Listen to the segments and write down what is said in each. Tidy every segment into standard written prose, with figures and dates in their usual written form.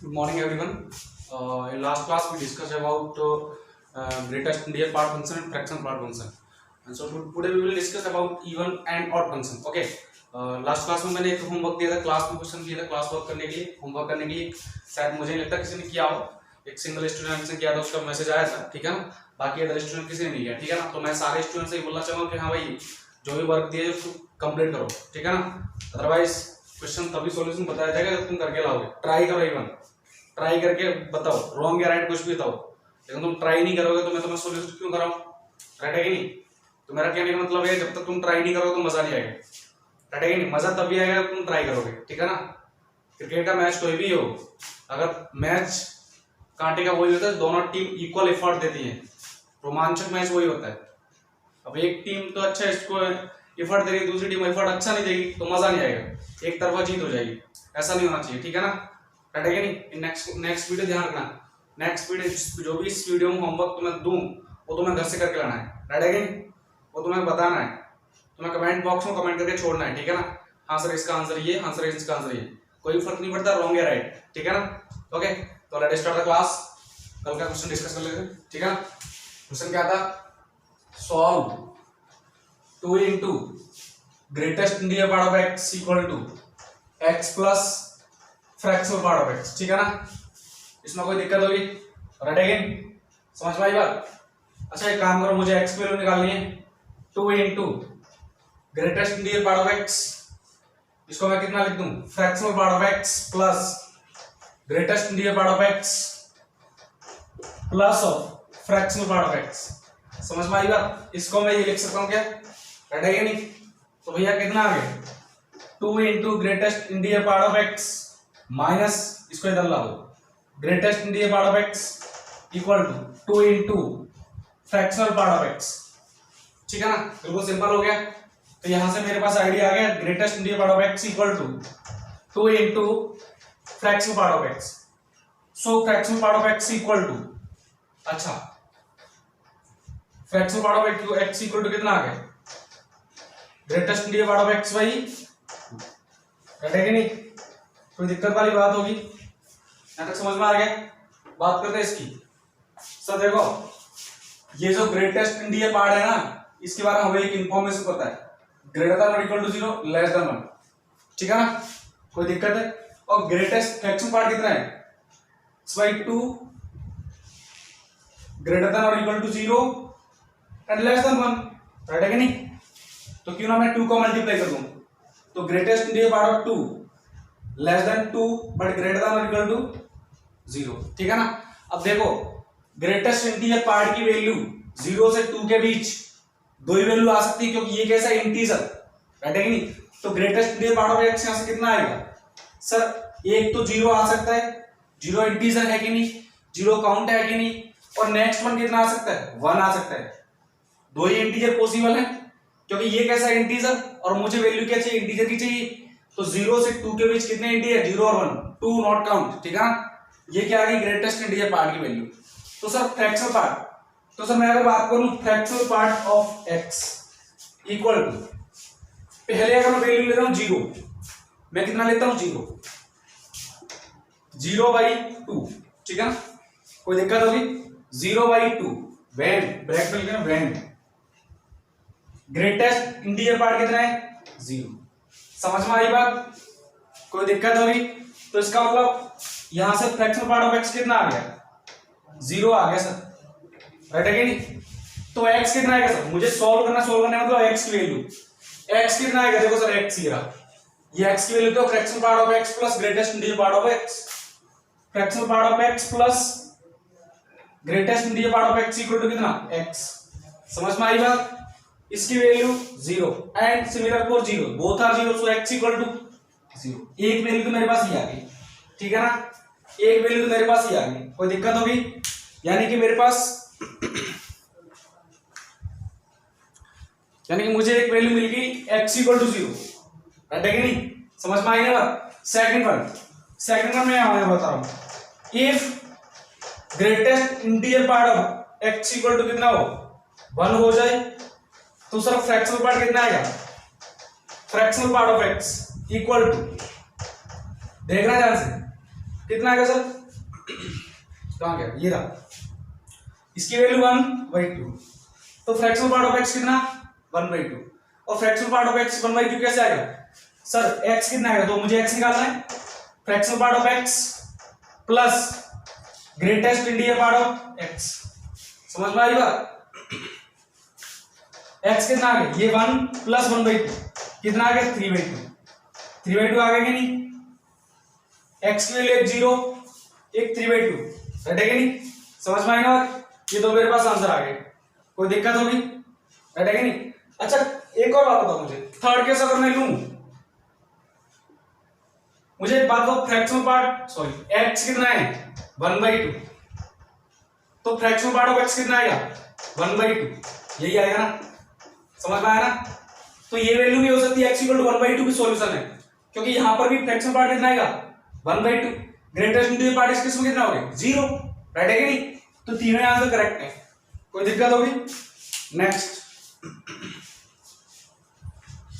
Good morning, everyone. In last class, we discussed about greatest real part function and fractional part function. And so today we will discuss about even and odd function. Okay. Last class में मैंने एक homework दिया था, class में question दिया था, class work करने के लिए, होमवर्क करने के लिए। शायद मुझे नहीं लगता किसी ने किया हो। एक सिंगल स्टूडेंट ने किया था, उसका मैसेज आया था, ठीक है ना। बाकी अदर स्टूडेंट किसी ने नहीं किया, ठीक है ना। तो मैं सारे स्टूडेंट से ही बोलना चाहूंगा कि हाँ भाई, जो भी वर्क दिया है उसको कंप्लीट करो, ठीक है ना। अदरवाइज क्वेश्चन तभी सॉल्यूशन बताया जाएगा जब तुम करके लाओगे। ट्राई करो, इवन ट्राई करके बताओ, रॉन्ग या राइट कुछ भी बताओ। लेकिन तुम ट्राई नहीं करोगे तो मैं तुम्हें सॉल्यूशन क्यों कराऊं? राइट है कि नहीं? तो मेरा कहने का मतलब है, जब तक तुम ट्राई नहीं करोगे तो मजा नहीं आएगा। राइट है कि नहीं? मजा तभी आएगा जब तुम ट्राई करोगे, ठीक है ना। क्रिकेट का मैच कोई भी हो, अगर मैच कांटे का वही होता है, दोनों टीम इक्वल एफर्ट देती है, रोमांचक मैच वही होता है। अब एक टीम तो अच्छा इसको एफर्ट दे रही है, दूसरी टीम एफर्ट अच्छा नहीं देगी तो मजा नहीं आएगा, एक तरफा जीत हो जाएगी। ऐसा नहीं होना चाहिए, ठीक है ना। राइट है कि नहीं? नेक्स्ट वीडियो ध्यान रखना, नेक्स्ट वीडियो जो भी इस वीडियो में होमवर्क तुम्हें दूं वो तुम्हें घर से करके लाना है। राइट है कि नहीं? वो तुम्हें बताना है, तुम्हें कमेंट बॉक्स में कमेंट करके छोड़ना है, ठीक है ना। हाँ सर इसका आंसर ये, हाँ सर इसका आंसर ये, कोई फर्क नहीं पड़ता रॉन्ग या राइट, ठीक है ना। ओके, तो लेट्स स्टार्ट द क्लास। कल का क्वेश्चन डिस्कस कर लेते हैं, ठीक है ना। क्वेश्चन क्या था? Solve 2 into greatest integer part of x equal to x plus fractional part of x, ठीक है ना। इसमें कोई दिक्कत होगी? राइट अगेन, समझ में आई बात? अच्छा एक काम करो, मुझे x की वैल्यू निकालनी है। 2 into greatest integer part of x, इसको मैं कितना लिख दूं? Fractional part of x plus greatest integer part of x plus of fractional part of x। समझ में आई बात? इसको मैं ये लिख सकता हूं क्या? राइट है कि नहीं? तो भैया कितना आ गया? 2 into greatest integer part of x minus, इसको इधर लाओ, greatest integer part of x equal to 2 into fractional part of x, ठीक है ना। बिल्कुल सिंपल हो गया। तो यहां से मेरे पास आइडिया आ गया, greatest integer part of x equal to 2 into fractional part of x। So fractional part of x equal to, अच्छा fractional part of x equal to कितना आ गया? Greatest integer part of x by, right है कि नहीं? कोई दिक्कत वाली बात होगी? यहां तक समझ में आ गया? बात करते हैं इसकी। सर देखो, ये जो ग्रेटेस्ट इंडिया पार्ट है ना, इसके बारे में हमें एक इंफॉर्मेशन पता है, ग्रेटर देन और इक्वल टू 0, लेस देन 1, ठीक है ना। कोई दिक्कत है? और ग्रेटेस्ट फ्रैक्शन पार्ट कितना है? बाई 2 ग्रेटर देन और equal to 0 and less than 1, right है कि नहीं? तो क्यों ना मैं 2 को मल्टीप्लाई कर दूं, तो greatest integer part of 2 less than 2 but greater than और इक्वल टू 0, ठीक है ना। अब देखो, ग्रेटेस्ट इंटीजर पार्ट की वैल्यू 0 से 2 के बीच दो ही वैल्यू आ सकती है, क्योंकि ये कैसा इंटीजर, राइट है कि नहीं। तो greatest integer part of x यहां से कितना आएगा? सर एक तो 0 आ सकता है, 0 इंटीजर है कि नहीं, 0 काउंट है कि नहीं, और नेक्स्ट वन कितना आ सकता है? 1 आ सकता है। दो ही इंटीजर पॉसिबल है, क्योंकि ये कैसा इंटीजर और मुझे वैल्यू क्या चाहिए? इंटीजर की चाहिए। तो 0 से 2 के बीच कितने इंटीजर? 0 और 1, 2 नॉट काउंट, ठीक है ना। ये क्या आ गई? ग्रेटेस्ट इंटीजर पार्ट की वैल्यू। तो सर फ्रैक्शनल पार्ट, तो सर मैं अगर बात करूं fractional part of x equal to, पहले अगर मैं वैल्यू लेता हूं 0, मैं कितना लेता हूं? 0 बाई 2, ठीक है ना। कोई दिक्कत होगी? 0 बाई 2 व्हेन, ब्रैकेट में लिखना व्हेन ग्रेटेस्ट इंटीजर पार्ट कितना है? 0। समझ में आई बात? कोई दिक्कत होगी? तो इसका मतलब यहां से फ्रैक्शनल पार्ट ऑफ x कितना आ गया? 0 आ गया सर, राइट है कि नहीं। तो x कितना आएगा सर? मुझे सॉल्व करने मतलब x की वैल्यू, x कितना आएगा? देखो सर x ये x की वैल्यू तो fractional part of x plus greatest integer part of x, fractional part of x plus greatest integer part of x equal to कितना? x। समझ में आई बात? इसकी value 0 and similar for 0, both are 0, so x equal to 0। एक value तो मेरे पास ही आ गई, ठीक है ना। एक वैल्यू तो मेरे पास ही आ गई, कोई दिक्कत होगी? यानी कि मेरे पास यानी कि मुझे एक वैल्यू मिल गई x इक्वल टू 0, राइट है कि नहीं? समझ में आई ना बात? सेकंड वन मैं यहां बता रहा हूं, if greatest integer part of x equal to कितना हो? 1 हो जाए, तो सर फ्रैक्शनल पार्ट कितना आएगा? Fractional part of x equal to, देखना ध्यान से, कितना आएगा सर, कहाँ गया, ये रहा, इसकी वैल्यू 1/2, तो फ्रैक्शनल पार्ट ऑफ x कितना 1/2, और फ्रैक्शनल पार्ट ऑफ x 1/2 कैसे आएगा सर, x कितना आएगा, तो मुझे x निकालना है, fractional part of x plus greatest integer part of x, समझ में आई बात, x कितना आ गया, ये 1 प्लस 1/2 कितना आ गया 3/2 आ गया कि नहीं, x के लिए 0 एक 3/2 रटेगा नहीं, समझ में आएगा, ये तो मेरे पास आंसर आ गया, कोई दिक्कत होगी, रटेगा नहीं। अच्छा एक और बात बताओ मुझे, थर्ड केस अगर मैं लूं, मुझे एक बात बताओ, फ्रैक्शनल पार्ट सॉरी x कितना है 1/2, तो फ्रैक्शनल पार्ट ऑफ x कितना आएगा 1/2, यही आएगा ना, समझ में आया ना, तो ये वैल्यू भी हो सकती है x = 1/2 की सॉल्यूशन है, क्योंकि यहां पर भी फ्रैक्शनल पार्ट कितना आएगा 1/2, ग्रेटेस्ट इंटीजर पार्ट इसके इसमें कितना हो गया 0, राइट है कि नहीं, तो तीनों आंसर करेक्ट है, कोई दिक्कत होगी। नेक्स्ट,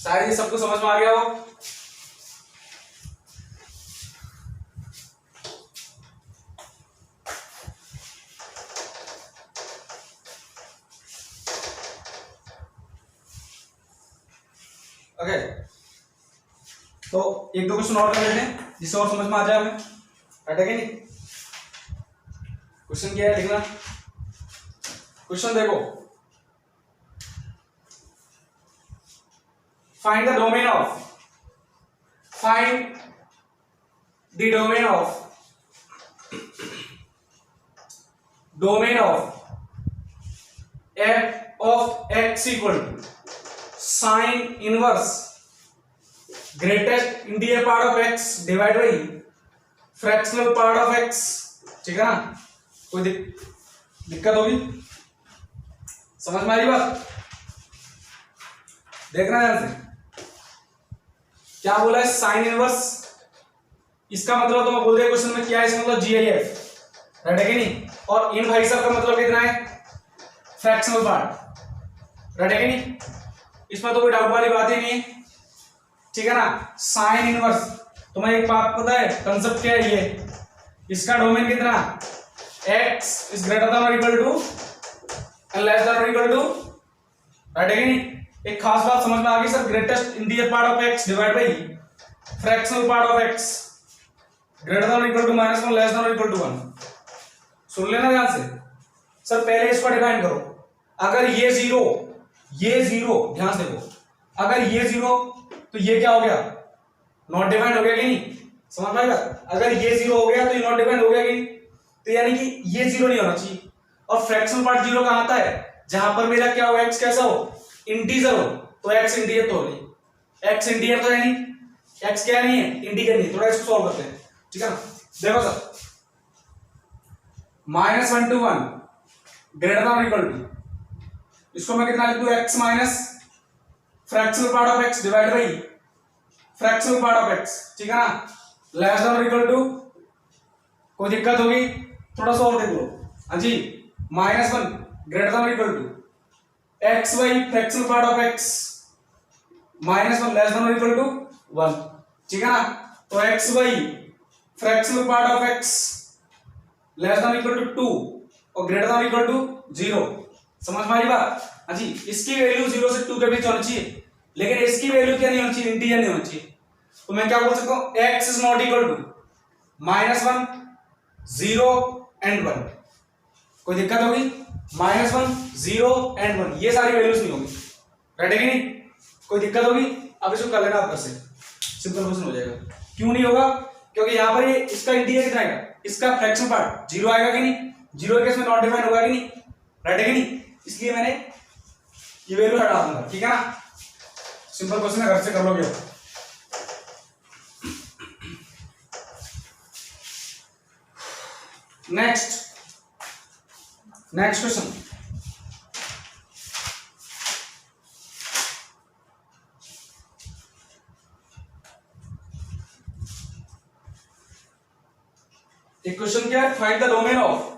शायद ये सबको समझ में आ गया हो, ओके तो एक दो क्वेश्चन और कर लेते हैं जिससे और समझ में आ जाए हमें, राइट है कि नहीं। क्वेश्चन क्या है लिखना, क्वेश्चन देखो, find the domain of f of x equal to sin inverse greatest integer part of x divide by fractional part of x, ठीक है ना, कोई दिक्कत होगी, समझ में आई बात, देखना ध्यान से, क्या बोला है साइन इनवर्स, इसका मतलब तो मैं बोल दिया क्वेश्चन में क्या है, इसका मतलब GIF, राइट है कि नहीं, और इन भाई साहब का मतलब कितना है फ्रैक्शनल पार्ट, राइट है कि नहीं, इसमें तो कोई डाउट वाली बात ही नहीं है, ठीक है ना। साइन इनवर्स, तुम्हें एक बात पता है कंसेप्ट क्या है, ये इसका डोमेन कितना x is greater than or equal to and less than or equal to, right है कि नहीं, एक खास बात समझ में आ गई sir, greatest integer part of x divide by fractional part of x greater than और इक्वल टू -1 लेस देन और इक्वल टू 1, सुन लेना ध्यान से सर, पहले इसको डिफाइन करो, अगर ये जीरो ध्यान से देखो, अगर ये जीरो तो ये क्या हो गया नॉट डिफाइंड हो गया कि नहीं, समझ में आएगा, अगर ये जीरो हो गया तो ये नॉट डिफाइंड हो गया कि नहीं, तो यानी कि ये जीरो नहीं होना चाहिए, और फ्रैक्शनल पार्ट जीरो कहां आता है, जहां पर मेरा क्या हो x कैसा हो इंटीजर हो, तो x इंटीजर तो नहीं, x इंटीजर तो है नहीं, x क्या नहीं है इंटीजर नहीं, थोड़ा इसको सॉल्व करते हैं, ठीक है ना। देखो सर, -1 to 1 ग्रेटर देन और इक्वल टू, इसको मैं कितना लिख दूं x minus fractional part of x divide by fractional part of x, ठीक है ना, लेस देन और इक्वल टू, कोई दिक्कत होगी, थोड़ा सा और देख लो, हाँ जी, -1 ग्रेटर देन और equal to x by fractional part of x -1 less than और इक्वल टू 1, ठीक है ना, तो x by fractional part of x less than equal to 2 और ग्रेटर देन इक्वल टू 0, समझ में आई बात, हाँ जी, इसकी वैल्यू 0 से 2 के बीच होनी चाहिए, लेकिन इसकी वैल्यू क्या नहीं होनी चाहिए इंटीजर नहीं होनी चाहिए, तो मैं क्या बोल सकता हूं x is not equal to -1 0 and 1, कोई दिक्कत होगी, -1 0 एंड 1, ये सारी वैल्यूज नहीं होंगी, राइट है कि नहीं, कोई दिक्कत होगी, अब इसको कर लेना आप घर से, सिंपल क्वेश्चन हो जाएगा, क्यों नहीं होगा, क्योंकि यहां पर ये इसका इंटीजर कितना आएगा, इसका फ्रैक्शन पार्ट 0 आएगा कि नहीं, 0 के इसमें नॉट डिफाइंड होगा कि नहीं, राइट है कि नहीं, इसलिए मैंने ये वैल्यू हटा दूंगा, ठीक है ना, सिंपल क्वेश्चन है, घर से कर लोगे। नेक्स्ट क्वेश्चन, एक क्वेश्चन क्या है, find the domain of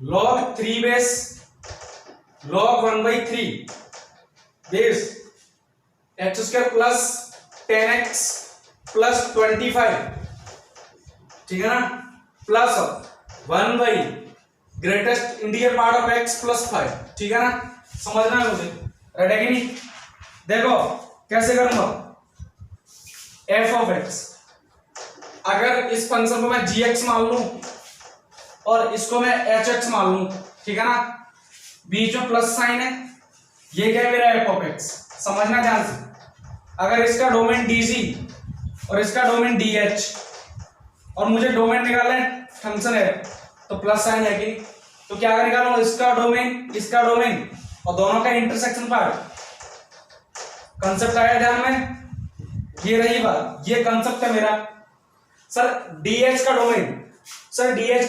log 3 base log 1/3 base x square plus 10x plus 25, ठीक है ना, plus 1 greatest integer part of x plus 5, ठीक है ना, समझना है मुझे, राइट है कि नहीं। देखो कैसे करूंगा, f ऑफ x, अगर इस फंक्शन को मैं gx मान लूं और इसको मैं hx मान लूं, ठीक है ना, बीच में प्लस साइन है, ये क्या है मेरा f ऑफ x, समझना ध्यान से। अगर इसका डोमेन dg और इसका डोमेन dh और मुझे डोमेन निकालना है फंक्शन है तो प्लस साइन है कि नहीं, तो क्या निकालूंगा, इसका डोमेन और दोनों का इंटरसेक्शन पार्ट। कंसेप्ट आया ध्यान में, ये रही बात, ये कंसेप्ट है मेरा। सर dh का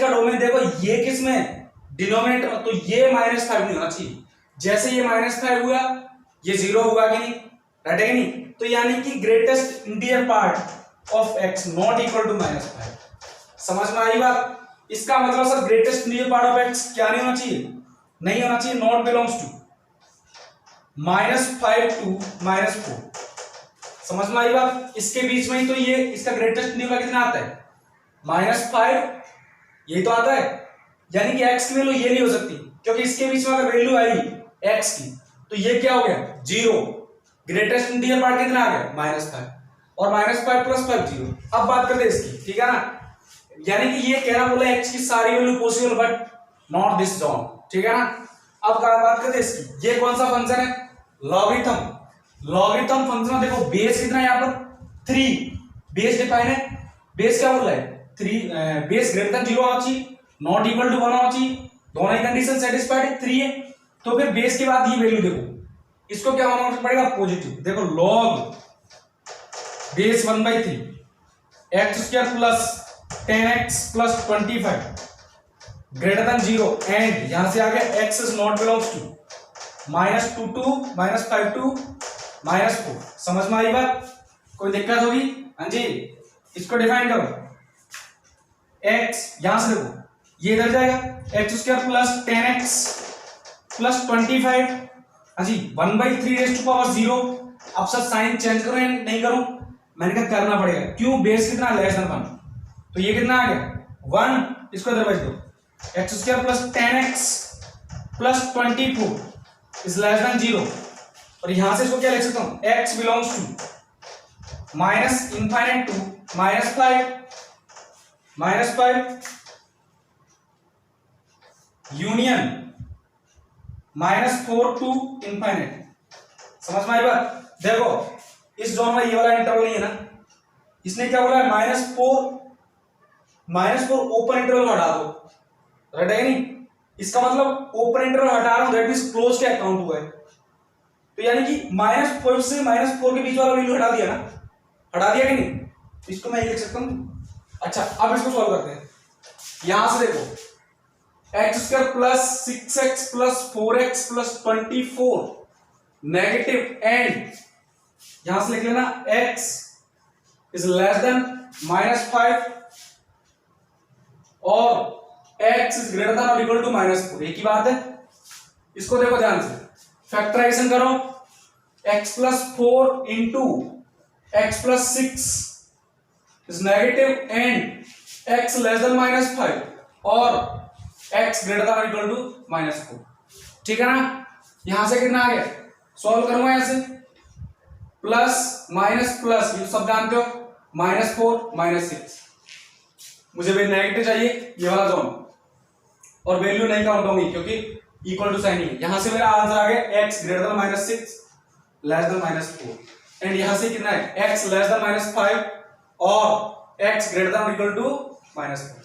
डोमेन देखो ये किस में, डिनोमिनेटर, तो ये -5 नहीं होना चाहिए, जैसे ये -5 हुआ ये 0 हुआ कि नहीं, राइट है कि नहीं, तो यानी कि greatest integer part of x not equal to -5, समझ में आई बात। इसका मतलब sir greatest integer part of x क्या नहीं होना चाहिए, नहीं होना चाहिए, नॉट बिलोंग्स टू -5 टू -4, समझ में आई बात। इसके बीच में ही तो ये इसका ग्रेटेस्ट इंटीजर कितना आता है, -5, यही तो आता है, यानी कि x की वैल्यू ये नहीं हो सकती, क्योंकि इसके बीच में अगर वैल्यू आई x की तो ये क्या हो गया 0, ग्रेटेस्ट इंटीजर पार्ट कितना आ गया -5, और -5 + 5 0। अब बात करते हैं इसकी, ठीक है ना, यानी कि ये कहना बोला x की सारी value possible but not this zone, ठीक है ना। अब बात करते हैं इसकी, ये कौन सा फंक्शन है, लॉगरिथम फंक्शन। देखो बेस कितना है यहाँ पर 3, बेस डिफाइन है, बेस क्या बोल रहा है 3, बेस ग्रेटर देन 0 होना चाहिए, नॉट इक्वल टू 1 होना चाहिए, दोनों ही कंडीशन सेटिस्फाइड है, 3 है, तो फिर बेस के बाद ये वैल्यू देखो, इसको क्या होना पड़ेगा पॉजिटिव। देखो log base 1/3 x square plus 10x plus 25 greater than 0 and यहां से आ गया x is not belongs to -2 to -5 to -4, समझ में आई बात, कोई दिक्कत होगी, हाँ जी। इसको डिफाइन करो, x यहां से देखो ये इधर जाएगा x square plus 10x plus 25, हाँ जी 1/3⁻0। अब सर साइन चेंज करो या नहीं करूं, मैंने कहा करना पड़ेगा, क्यों, बेस कितना लेस देन 1, तो ये कितना आ गया 1, इसको इधर भेज दो, x square plus 10x plus 24 is less than 0, और यहां से इसको क्या लिख सकता हूं, x belongs to -∞ to -5 union -4 to ∞, समझ में आई बात। देखो इस जोन में ये वाला इंटरवल नहीं है ना, इसने क्या बोला है -4 ओपन इंटरवल हटा दो, राइट है नहीं, इसका मतलब ओपन इंटरवल हटा रहा हूं दैट मींस क्लोज के अकाउंट हुआ है, तो यानी कि -4 से -4 के बीच वाला वैल्यू हटा दिया ना, हटा दिया कि नहीं, इसको मैं ये लिख सकता हूं। अच्छा अब इसको सॉल्व करते हैं, यहां से देखो x square plus 6x plus 4x plus 24 negative and यहां से लिख लेना x इज लेस देन -5 और x इज ग्रेटर देन और इक्वल टू -4, एक ही बात है। इसको देखो ध्यान से, फैक्टराइजेशन करो, x plus 4 into x plus 6 is negative and x less than -5 और x ग्रेटर देन और इक्वल टू -4, ठीक है ना। यहां से कितना आ गया, सॉल्व करूंगा ऐसे, प्लस माइनस प्लस, ये सब जानते हो, -4 -6, मुझे भी नेगेटिव चाहिए ये वाला जोन, और वैल्यू नहीं काउंट होंगी क्योंकि इक्वल टू साइन है। यहां से मेरा आंसर आ गया x greater than -6 less than -4 and यहां से कितना है x लेस देन -5 और x greater than equal to -4,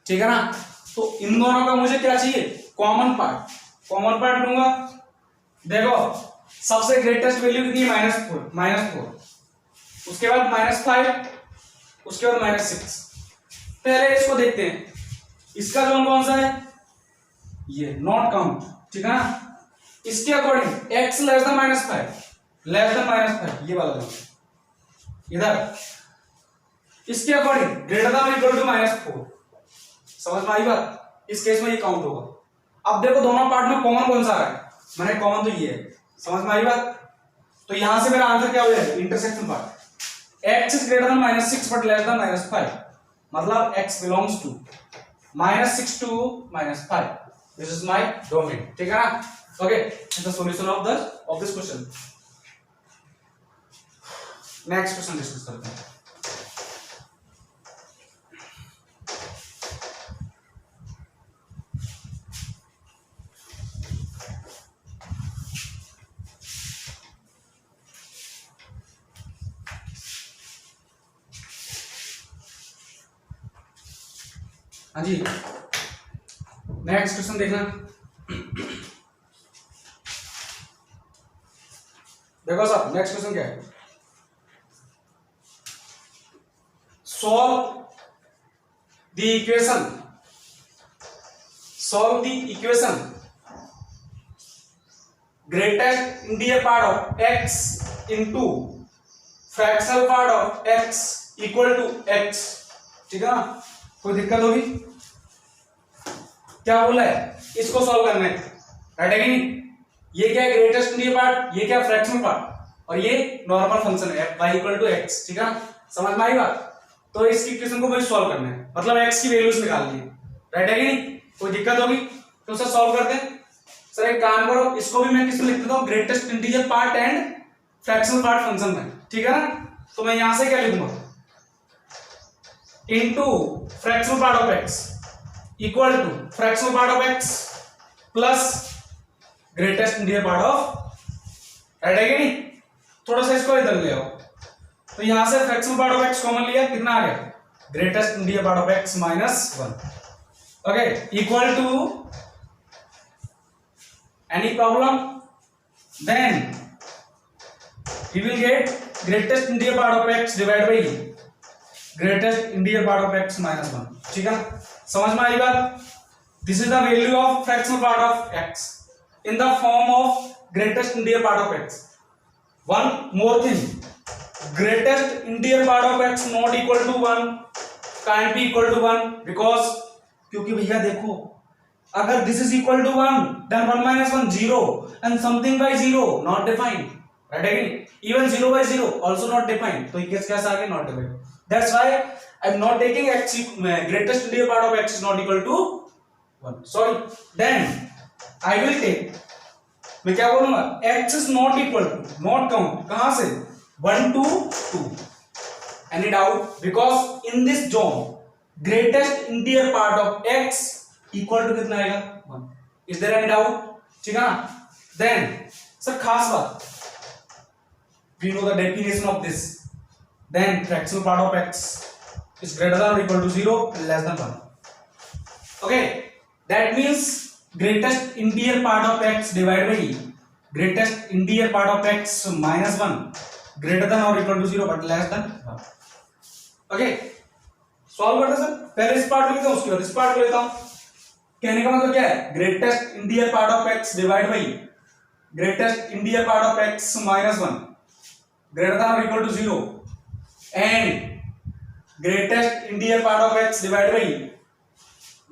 ठीक है ना। तो इन दोनों का मुझे क्या चाहिए, कॉमन पार्ट लूंगा। देखो सबसे ग्रेटेस्ट वैल्यू कितनी है -4, उसके बाद -5, उसके बाद -6। पहले इसको देखते हैं, इसका जोन कौन सा है, ये नॉट काउंट, ठीक है ना। इसके अकॉर्डिंग x लेस देन -5 ये वाला जोन इधर, इसके according greater than equal to -4, समझ में आई बात। इस केस में ये काउंट होगा। अब देखो दोनों पार्ट में कॉमन कौन सा है, मैंने कॉमन तो ये है, समझ में आई बात। तो यहां से मेरा आंसर क्या हो जाएगा, intersection part. x is greater than -6 but less than -5, मतलब x belongs to -6 to -5, this is my domain, ठीक है ना। Okay, the solution of this question. Next question discuss करते हैं। हाँ जी, नेक्स्ट क्वेश्चन देखना। देखो साहब, नेक्स्ट क्वेश्चन क्या है, solve the equation greatest interior part of x into fractional part of x equal to x, ठीक है ना। कोई दिक्कत होगी, क्या बोला है, इसको सॉल्व करना है, राइट है कि नहीं। ये क्या है, ग्रेटेस्ट इंटीरियर पार्ट, ये क्या फ्रैक्शनल पार्ट, और ये नॉर्मल फंक्शन है y इक्वल टू x, ठीक है ना, समझ में आई बात। तो इसकी इक्वेशन को मुझे सॉल्व करना है, मतलब x की वैल्यूज निकालनी है, राइट है कि नहीं। कोई दिक्कत होगी तो उसे सॉल्व करते हैं। सर एक काम करो, इसको भी मैं किसमें लिख देता हूँ, greatest integer part and fractional part function में, ठीक है ना। तो मैं यहां से क्या लिखूंगा, into fractional part of x equal to fractional part of x plus greatest integer part of, right है कि नहीं। थोड़ा सा इसको इधर ले आओ, तो यहां से fractional part of x common लिया, कितना आ गया, greatest integer part of x -1, okay, equal to, any problem, then we will get greatest interior part of x divided by greatest interior part of x -1, ठीक है, समझ में आई बात। this is the value of fractional part of x in the form of greatest interior part of x. one more thing, greatest interior part of x not equal to 1, can't be equal to 1 because, क्योंकि भैया देखो, अगर this is equal to 1 then 1 minus 1 0 and something by 0 not defined, right again, even 0 by 0 also not defined, तो ये कैसे आ गया, not defined, that's why I am not taking x greatest interior part of x is not equal to 1, sorry, then I will take, मैं क्या बोलूंगा, x is not equal to, not count, कहां से, 1 to 2, any doubt, because in this zone greatest interior part of x equal to कितना आएगा, 1, is there any doubt, ठीक है ना। देन सर खास बात, we know the definition of this, then fractional part of x is greater than और equal to 0 and less than 1, okay, that means greatest integer part of x divide by greatest integer part of x -1 greater than और equal to 0 but less than 1, okay. Solve करते sir, पहले इस part को लेता हूं, उसके बाद इस पार्ट को लेता हूं। कहने का मतलब क्या है, greatest integer part of x divide by greatest integer part of x -1 greater than और equal to 0 and greatest integer part of x divide by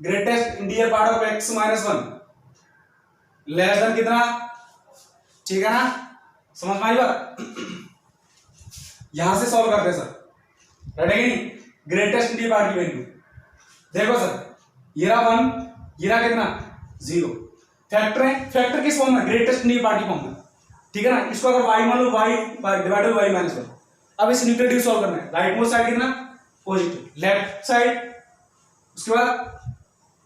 greatest integer part of x -1 less than कितना, ठीक है ना, समझ में आई बात। यहां से सॉल्व करते हैं सर, राइट है कि ग्रेटेस्ट इंटीरियर पार्ट की वैल्यू देखो सर, ये रहा 1, ये रहा कितना 0, फैक्टर है, फैक्टर किस फॉर्म में, ग्रेटेस्ट इंटीरियर पार्ट की फॉर्म में, ठीक है ना। इसको अगर y मान लो, y डिवाइडेड बाय y -1, अब इस न्यूक्लियोटाइड सॉल्व करना है, राइट मोस्ट साइड कितना पॉजिटिव, लेफ्ट साइड, उसके बाद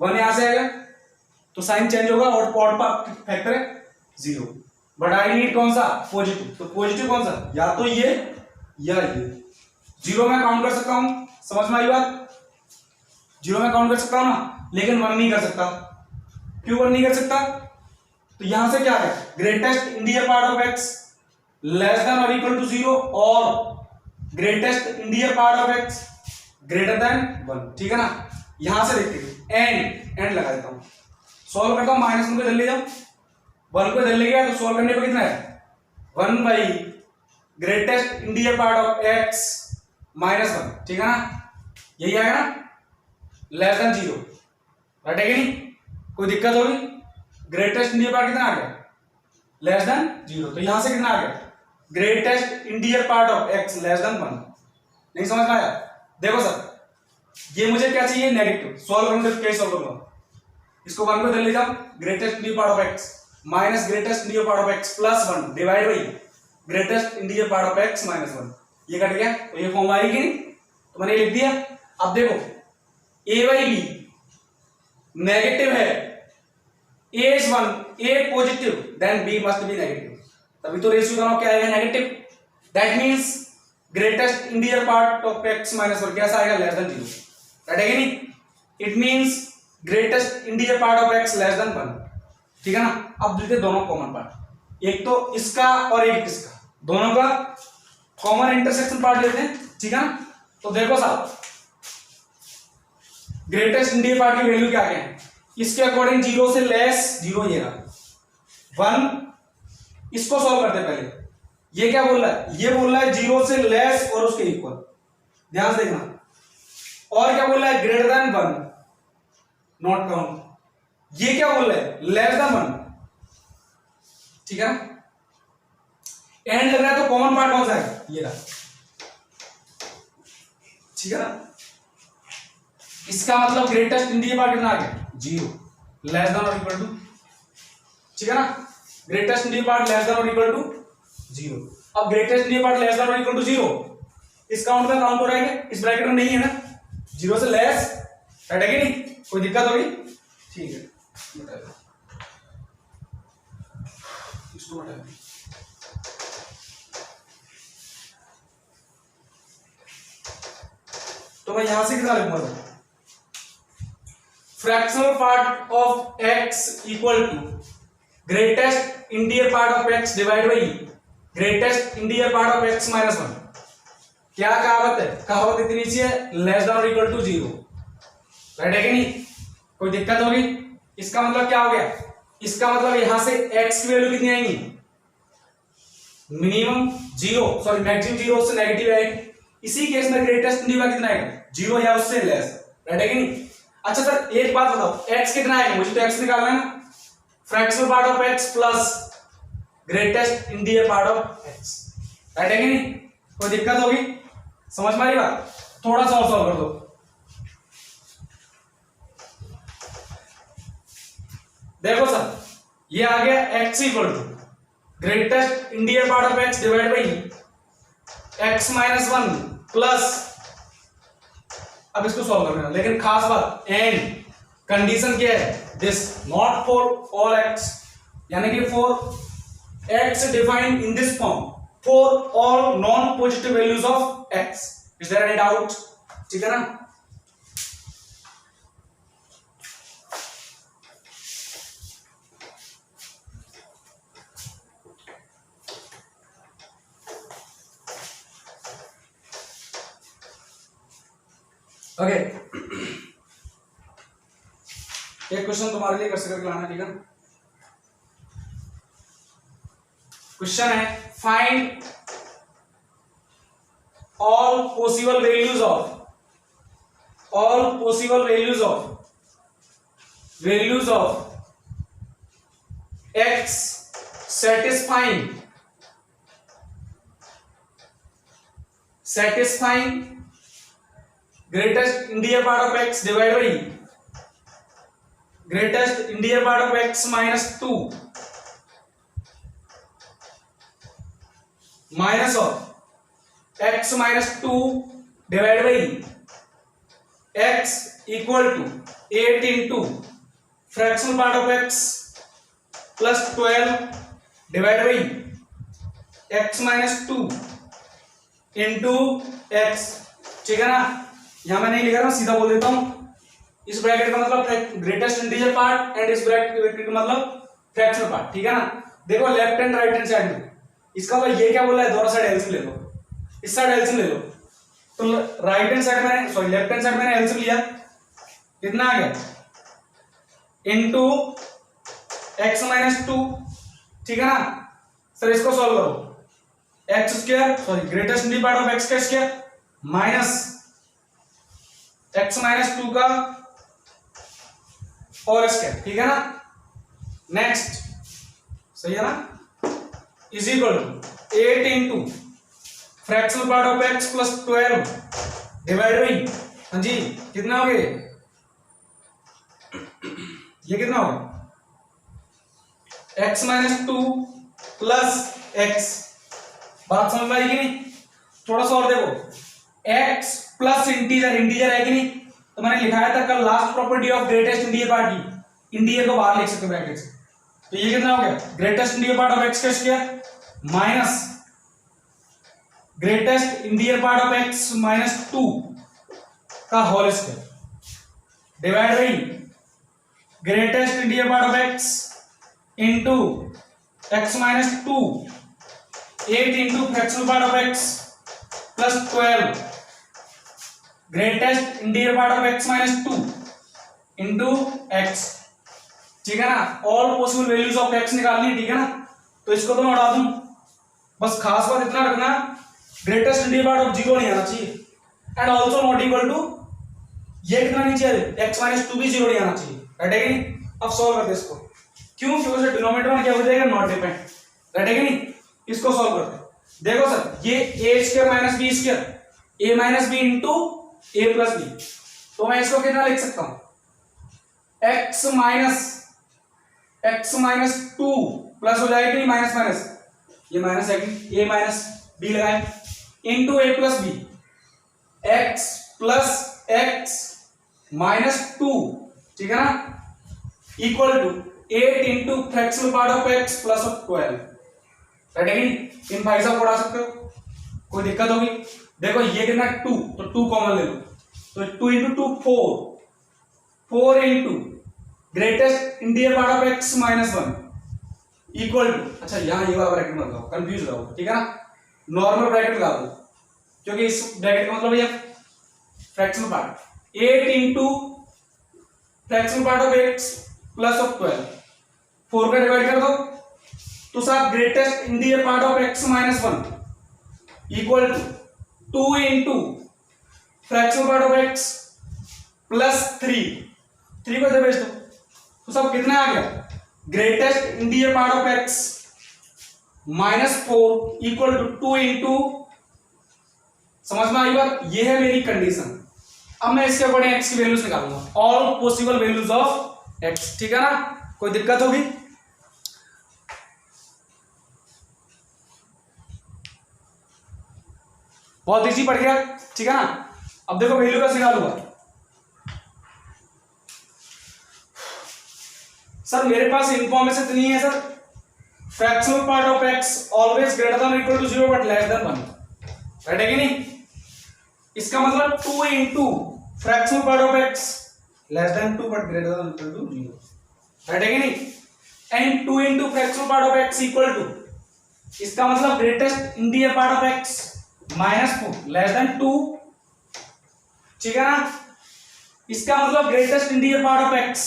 1 यहां से आएगा तो साइन चेंज होगा और पॉट फैक्टर है 0, बट आई नीड कौन सा, पॉजिटिव, तो पॉजिटिव कौन सा, या तो ये या ये, 0 में काउंट कर सकता हूं, समझ में आई बात, 0 में काउंट कर सकता हूं ना, लेकिन 1 नहीं कर सकता, क्यों 1 नहीं कर सकता, तो यहां से क्या है, greatest integer part of x less than और इक्वल टू 0 और greatest integer part of x greater then 1, ठीक है ना। यहां से देखते हैं, एंड लगा देता हूं, सॉल्व करता हूं, -1 को इधर ले जाओ, 1 को इधर ले गया तो सॉल्व करने पे कितना है, 1 by greatest integer part of x -1, ठीक है ना, यही आएगा ना, लेस देन 0, राइट है कि नहीं, कोई दिक्कत होगी, ग्रेटेस्ट इंटीरियर पार्ट कितना आ गया लेस देन 0। तो यहां से कितना आ गया, greatest integer part of x less than 1। नहीं समझ में आया? देखो सर ये मुझे क्या चाहिए, नेगेटिव। सॉल्व करूंगा तो कैसे सॉल्व करूंगा, इसको 1 पे ले जाओ, greatest integer part of x minus greatest integer part of x plus 1 divide by greatest integer part of x minus 1। ये कट गया तो ये फॉर्म आएगी नहीं, तो मैंने लिख दिया। अब देखो a बाई बी नेगेटिव है, a is 1, a positive, then b must be negative, तभी तो रेशियो का क्या आएगा, negative. That means greatest integer part of x minus 1 कैसा आएगा, लेस देन 0। राइट है कि नहीं? It means greatest integer part of x less than 1। ठीक है ना? अब लेते दोनों कॉमन पार्ट, एक तो इसका और एक इसका, दोनों का कॉमन इंटरसेक्शन पार्ट लेते हैं। ठीक है ना? तो देखो साहब ग्रेटेस्ट इंटीजर पार्ट की वैल्यू क्या क्या है, इसके अकॉर्डिंग 0 से लेस 0 ये रहा 1। इसको सॉल्व करते हैं पहले। ये क्या बोल रहा है, ये बोल रहा है 0 से लेस और उसके इक्वल, ध्यान से देखना। और क्या बोल रहा है, ग्रेटर देन 1 नॉट काउंट। ये क्या बोल रहा है, लेस देन 1। ठीक है ना? एंड लग रहा है तो कॉमन पार्ट कौन सा है, ये रहा। ठीक है ना? इसका मतलब ग्रेटेस्ट इंटीजर पार्ट कितना आ गया, 0 लेस देन और इक्वल टू। ठीक है ना? Greatest integer part less than और इक्वल टू 0। अब greatest integer part less than और इक्वल टू 0 इस काउंट में काउंट हो रहा है, इस ब्रैकेट में नहीं है ना, 0 से लेस। राइट है कि नहीं? कोई दिक्कत होगी? ठीक है, इसको हटा दो। तो मैं यहां से कितना लिखूंगा, fractional part of x equal to greatest integer part of x divide by greatest integer part of x minus 1। क्या कहावत है, कहावत इतनी सी है, लेस देन और इक्वल टू 0। राइट है कि नहीं? कोई दिक्कत होगी? इसका मतलब क्या हो गया, इसका मतलब यहां से x की वैल्यू कितनी आएगी, मिनिमम 0, सॉरी मैक्सिमम 0 से नेगेटिव आएगी। इसी केस में ग्रेटेस्ट इंटीजर कितना आएगा, 0 या उससे लेस। राइट है कि नहीं? अच्छा सर एक बात बताओ, x कितना आएगा, मुझे तो x निकालना है ना। Fractional part of x plus greatest integer part of x। Right है कि नहीं? कोई दिक्कत होगी? समझ में आ रही बात? थोड़ा सा और सॉल्व कर दो। देखो सर ये आ गया x equal to greatest integer part of x divide by x minus 1 plus, अब इसको सॉल्व करना, लेकिन खास बात एंड कंडीशन क्या है, this not for all x, यानी कि for x defined in this form for all non positive values of x। Is there any doubt? ठीक है ना? ओके एक क्वेश्चन तुम्हारे लिए कैसे करके लाना, ठीक है? क्वेश्चन है find all possible values of x satisfying greatest integer part of x divide by greatest integer part of x minus 2 minus of x minus 2 divide by x equal to 8 into fractional part of x plus 12 divide by x minus 2 into x। ठीक है ना? यहां मैं नहीं लिख रहा, सीधा बोल देता हूं। इस ब्रैकेट का मतलब ग्रेटेस्ट इंटीजर पार्ट एंड इस ब्रैकेट का मतलब फ्रैक्शनल पार्ट। ठीक है ना? देखो left and right hand side में, इसका मतलब ये क्या बोला है, दोनों साइड एलसीएम ले लो, इस साइड एलसीएम ले लो। तो राइट हैंड साइड मैंने सॉरी लेफ्ट हैंड साइड मैंने एलसीएम लिया, कितना आ गया, इनटू x माइनस 2। ठीक है ना सर? इसको सॉल्व करो, x square sorry greatest integer part of x का स्क्वायर माइनस x माइनस 2 का और स्क्वायर। ठीक है ना? नेक्स्ट, सही है ना? Is equal to 8 into fractional part of x plus 12 divide by, हाँ जी कितना हो गया ये कितना हो गया x माइनस 2 प्लस x। बात समझ में आई कि नहीं? थोड़ा सा और देखो x प्लस इंटीजर, इंटीजर है कि नहीं? तो मैंने लिखाया था कल last property of greatest integer part की, इंटीजर को बाहर लिख सकते हो ब्रैकेट से। तो ये कितना हो गया greatest integer part of x का square minus greatest integer part of x minus 2 का whole square divide by greatest integer part of x into x minus 2 8 into fractional part of x plus 12 greatest integer part of x minus 2 into x, ठीक है ना? All possible values of x निकालनी है, ठीक है ना? तो इसको तो मैं हटा दूं, बस खास बात इतना रखना ग्रेटेस्ट इंटीजर पार्ट ऑफ 0 नहीं आना चाहिए and also not equal to ये कितना नहीं चाहिए x माइनस 2 भी 0 नहीं आना चाहिए, राइट है कि नहीं? अब सॉल्व करते इसको, क्यों? क्योंकि डिनोमिनेटर में क्या हो जाएगा नॉट डिपेंड, राइट है कि नहीं? इसको सॉल्व करते हैं। देखो सर ये a square minus b square a minus b into a plus b, तो मैं इसको कितना लिख सकता हूं x माइनस 2 प्लस हो जाएगी नहीं माइनस माइनस, ये माइनस है कि a माइनस b लगाएं into a plus b, x plus x minus 2, ठीक है ना, equal to 8 into fractional part of x plus of 12, right है कि नहीं? इन भाई साहब उड़ा सकते हो, कोई दिक्कत होगी? देखो ये कितना 2, तो 2 कॉमन ले लो, तो 2 into 2 4 into greatest integer part of x minus 1 equal to, अच्छा यहां ये वाला ब्रैकेट मत लगाओ, कंफ्यूज रहो, ठीक है ना? नॉर्मल ब्रैकेट लगा दो, क्योंकि इस ब्रैकेट का मतलब भैया fractional part 8 into fractional part of x plus of 12 4 का डिवाइड कर दो तो साहब greatest integer part of x minus 1 equal to 2 into fractional part of x plus 3 को इधर भेज दो तो सब कितना आ गया greatest integer part of x minus 4 equal to 2 into, समझ में आई बात? ये है मेरी कंडीशन। अब मैं इसके अकॉर्डिंग x की वैल्यूज निकालूंगा, all possible values of x, ठीक है ना? कोई दिक्कत होगी? बहुत इजी पड़ गया, ठीक है ना? अब देखो वैल्यू कैसे निकालूंगा। सर मेरे पास इंफॉर्मेशन इतनी है sir, fractional part of x always greater than equal to 0 but less than 1, right है कि नहीं? इसका मतलब 2 into fractional part of x less than 2 but greater than equal to 0, right है कि नहीं? And 2 into fractional part of x equal to, इसका मतलब greatest integer part of x minus 4 less than 2, ठीक है ना? इसका मतलब greatest integer part of x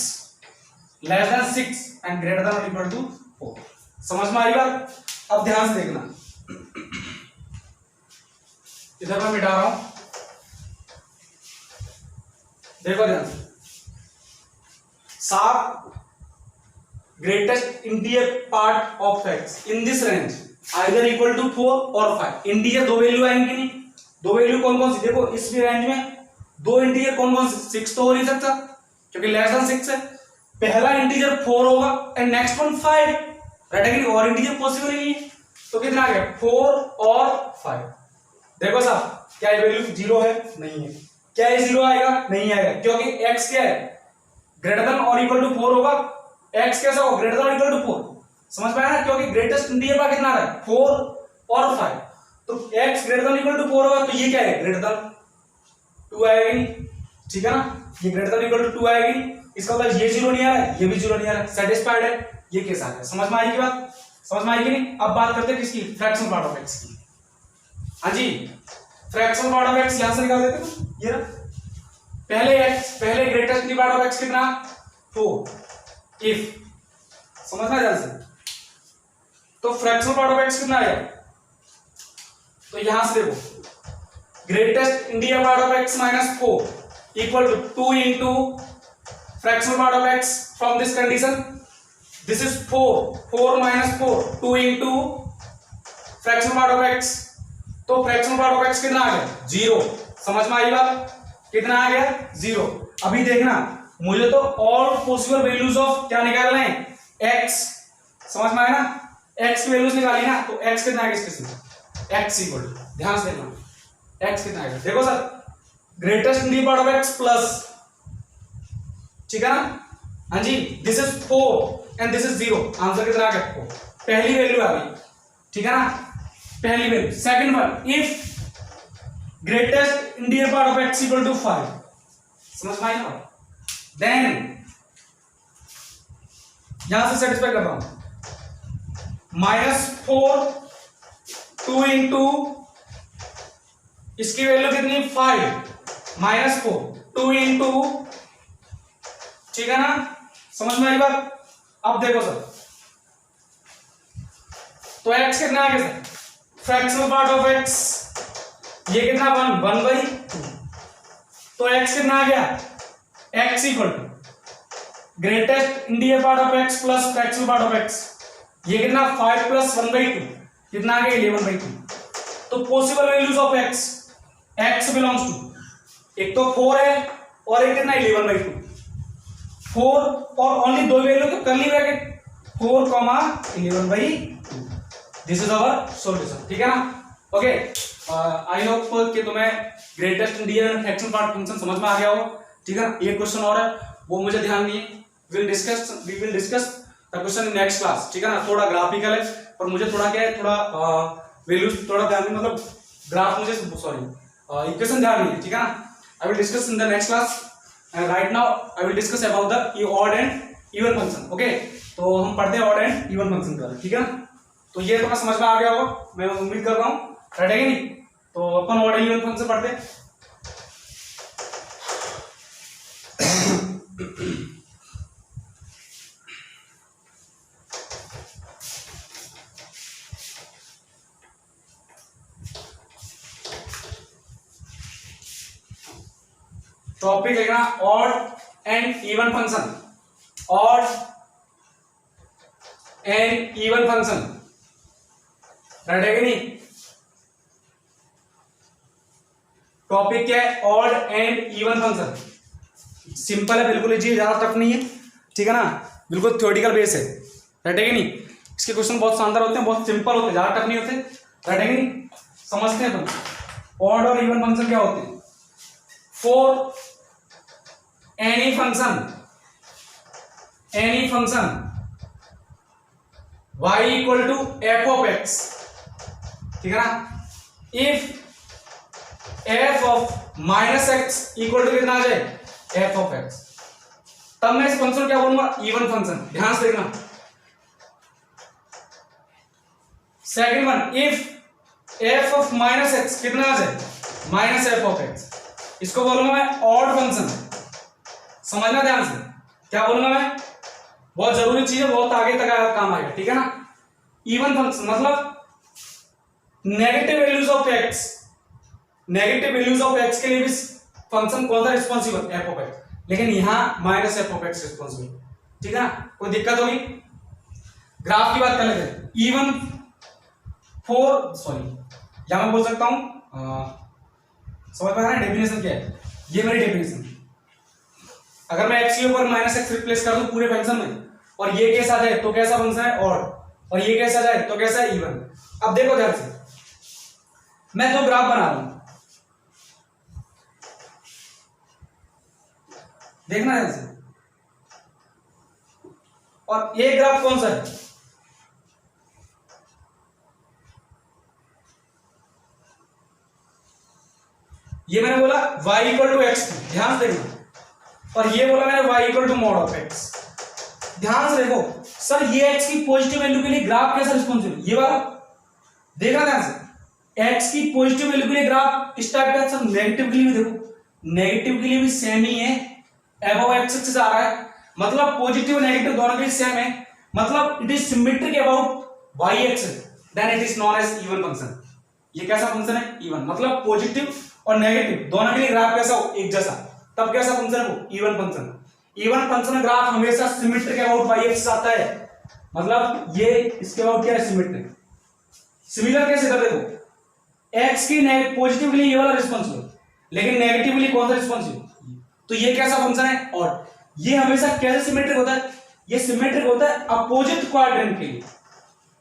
less than 6 and greater than equal to 4। समझ में आई बात? अब ध्यान से देखना, इधर मैं मिटा रहा हूं, देखो ध्यान से, साफ greatest integer part of x in this range either equal to 4 और 5। इंटीजर दो वैल्यू आएंगी नहीं, दो वैल्यू कौन कौन सी? देखो इस भी रेंज में दो इंटीजर कौन कौन से? 6 तो हो नहीं सकता क्योंकि लेस देन 6 है, पहला इंटीजर 4 होगा एंड नेक्स्ट वन 5, राइट है कि नहीं? और इंटीजर पॉसिबल ही नहीं है, तो कितना आ गया 4 और 5। देखो साहब क्या ये वैल्यू 0 है? नहीं है। क्या ये 0 आएगा? नहीं आएगा, क्योंकि x क्या है ग्रेटर देन और इक्वल टू 4 होगा, x कैसा होगा ग्रेटर देन इक्वल टू 4, समझ में आया ना? क्योंकि ग्रेटेस्ट इंटीजर का कितना है 4 और 5, तो x greater than equal to 4 होगा, तो ये क्या है ग्रेटर देन 2 आएगा नहीं, ठीक है ना? ये ग्रेटर देन इक्वल टू 2 आएगी, इसका मतलब ये 0 नहीं आ रहा है, ये भी 0 नहीं आ रहा है, सेटिस्फाइड है, ये केस आ गया। समझ में आएगी बात? समझ में आएगी नहीं? अब बात करते हैं किसकी? फ्रैक्शनल पार्ट ऑफ x की। हाँ जी, फ्रैक्शनल पार्ट ऑफ x यहां से निकाल देते हैं, ये रहा पहले greatest integer part of x कितना 4 इफ, समझना ध्यान से, तो फ्रैक्शनल पार्ट ऑफ x कितना आएगा? तो यहां से देखो greatest integer part of x minus 4 equal to 2 into fractional part of x from this condition, this is 4 minus 4 2 into fractional part of x, तो फ्रैक्शनल पार्ट ऑफ एक्स कितना आ गया 0। समझ में आई बात, कितना आ गया 0। अभी देखना मुझे तो ऑल पॉसिबल वैल्यूज ऑफ क्या निकालना है x, समझ में आया ना, x की वैल्यूज निकाली ना, तो x कितना आएगा इसके साथ x इक्वल, ध्यान से देखना x कितना आएगा, देखो sir greatest integer part of x plus, ठीक है ना, हाँ जी, this is 4 and this is 0, answer कितना आ गया 4, पहली वैल्यू आ गई, ठीक है ना, पहली वैल्यू। Second one, if greatest integer part of x equal to 5, समझ में आई ना, देन यहां से सेटिस्फाई कर रहा हूं, -4 2 इंटू इसकी वैल्यू कितनी 5 -4 2 इंटू, ठीक है ना, समझ में आई बात। अब देखो सर, तो x कितना आ गया sir, fractional part of x ये कितना 1/2, तो x कितना आ गया x equal to greatest integer part of x plus fractional part of x, ये कितना 5 प्लस 1/2 कितना आ गया 11/2। तो possible values of x belongs to, एक तो 4 है और एक कितना 11/2, 4 और ओनली दो वैल्यू तो करली bracket 4, 11/2, this is our solution, ठीक है ना। ओके, आई होप कि तुम्हें greatest integer and fractional part function समझ में आ गया हो, ठीक है ना। एक क्वेश्चन और है वो मुझे ध्यान नहीं है, we will discuss the question in next class, ठीक है ना। थोड़ा ग्राफिकल है और मुझे थोड़ा क्या है, थोड़ा वैल्यूज थोड़ा ध्यान नहीं, मतलब ग्राफ मुझे सॉरी इक्वेशन ध्यान नहीं है, ठीक है ना। I will discuss in the next class and right now I will discuss about the odd and even function. Okay, तो हम पढ़ते हैं ऑड एंड इवन फंक्शन के बारे में, ठीक है ना। तो ये तो समझ में आ गया होगा, मैं उम्मीद कर रहा हूँ, राइट है कि नहीं। तो अपन ऑड एंड इवन फंक्शन पढ़ते हैं। टॉपिक है ना odd and even function, odd and even function, right है कि नहीं। टॉपिक क्या है, odd and even function. Simple है बिल्कुल, इजी, ज्यादा टफ नहीं है, ठीक है ना, बिल्कुल थ्योरेटिकल बेस है, राइट है कि नहीं। इसके क्वेश्चन बहुत शानदार होते हैं, बहुत सिंपल होते हैं, ज्यादा टफ नहीं होते, राइट है कि नहीं। समझते हैं तुम ऑड और इवन फंक्शन क्या होते हैं। For any function y equal to f of x, ठीक है ना, if f of minus x equal to कितना आ जाए f ऑफ x, तब मैं इस फंक्शन क्या बोलूंगा इवन फंक्शन, ध्यान से देखना। Second one, if f of minus x कितना आ जाए माइनस f ऑफ x, इसको बोलूंगा मैं ऑड फंक्शन। समझना ध्यान से, क्या बोलूंगा मैं, बहुत जरूरी चीज है, बहुत आगे तक काम आएगा, ठीक है ना। इवन फंक्शन मतलब negative values of x, negative values of x के लिए भी फंक्शन कौन सा रिस्पॉन्सिबल f ऑफ x, लेकिन यहां minus f of x responsible, ठीक है ना। कोई दिक्कत होगी, ग्राफ की बात कर लेते हैं। इवन फॉर सॉरी, यहां मैं बोल सकता हूं, समझ में आ रहा है डेफिनेशन क्या है, ये मेरी डेफिनेशन। अगर मैं x के ऊपर माइनस एक्स रिप्लेस कर दूं पूरे फंक्शन में, और ये केस आ जाए तो कैसा फंक्शन है ऑड, और ये केस आ जाए तो कैसा है इवन। अब देखो ध्यान से, मैं दो ग्राफ बना रहा हूं, देखना ध्यान से, और ये ग्राफ कौन सा है, ये मैंने बोला y इक्वल टू एक्स, ध्यान से देखना, और ये बोला मैंने y equal to mod of x। ध्यान से देखो सर, ये x की पॉजिटिव वैल्यू के लिए ग्राफ कैसा रिस्पॉन्सिबल, ये वाला देखना ध्यान से, x की पॉजिटिव वैल्यू के लिए ग्राफ इस टाइप का। सर नेगेटिव के लिए भी देखो, नेगेटिव के लिए भी सेम ही है, अबव x एक्सिस आ रहा है, मतलब पॉजिटिव नेगेटिव दोनों के लिए सेम है, मतलब it is symmetric about y axis, then it is known as even function. ये कैसा फंक्शन है इवन, मतलब पॉजिटिव और नेगेटिव दोनों के लिए ग्राफ कैसा हो एक जैसा, तब कैसा फंक्शन है वो even function. Even function graph हमेशा सिमेट्रिक अबाउट y एक्सिस आता है, मतलब ये इसके अबाउट क्या है सिमेट्रिक, सिमिलर कैसे, इधर देखो एक्स की पॉजिटिवली ये वाला रिस्पॉन्सिबल, लेकिन नेगेटिवली कौन सा रिस्पॉन्सिबल, तो ये कैसा फंक्शन है ऑड। ये हमेशा कैसे सिमेट्रिक होता है, ये सिमेट्रिक होता है अपोजिट क्वाड्रेंट के लिए।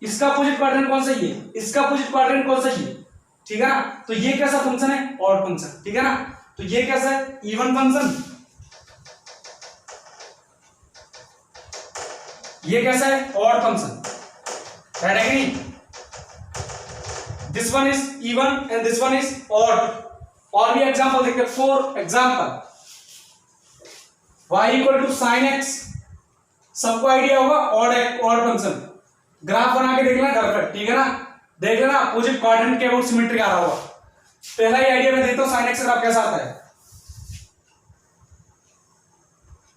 इसका अपोजिट क्वाड्रेंट कौन सा, ये इसका अपोजिट क्वाड्रेंट कौन सा, ये, ठीक है ना। तो ये कैसा फंक्शन है, ऑड फंक्शन, ठीक है ना। तो ये कैसा है, इवन फंक्शन, ये कैसा है, ऑड फंक्शन, राइट है कि नहीं। This one is even and this one is odd. और भी एग्जांपल देखते हैं। For example y equal to sine x, सबको आइडिया होगा ऑड फंक्शन। ग्राफ बना के देख लेना घर पर, ठीक है ना, देख लेना अपोजिट क्वाड्रेंट के अबाउट सिमेट्री आ रहा होगा। पहला ही आइडिया मैं देता हूं साइन एक्स ग्राफ कैसा आता है।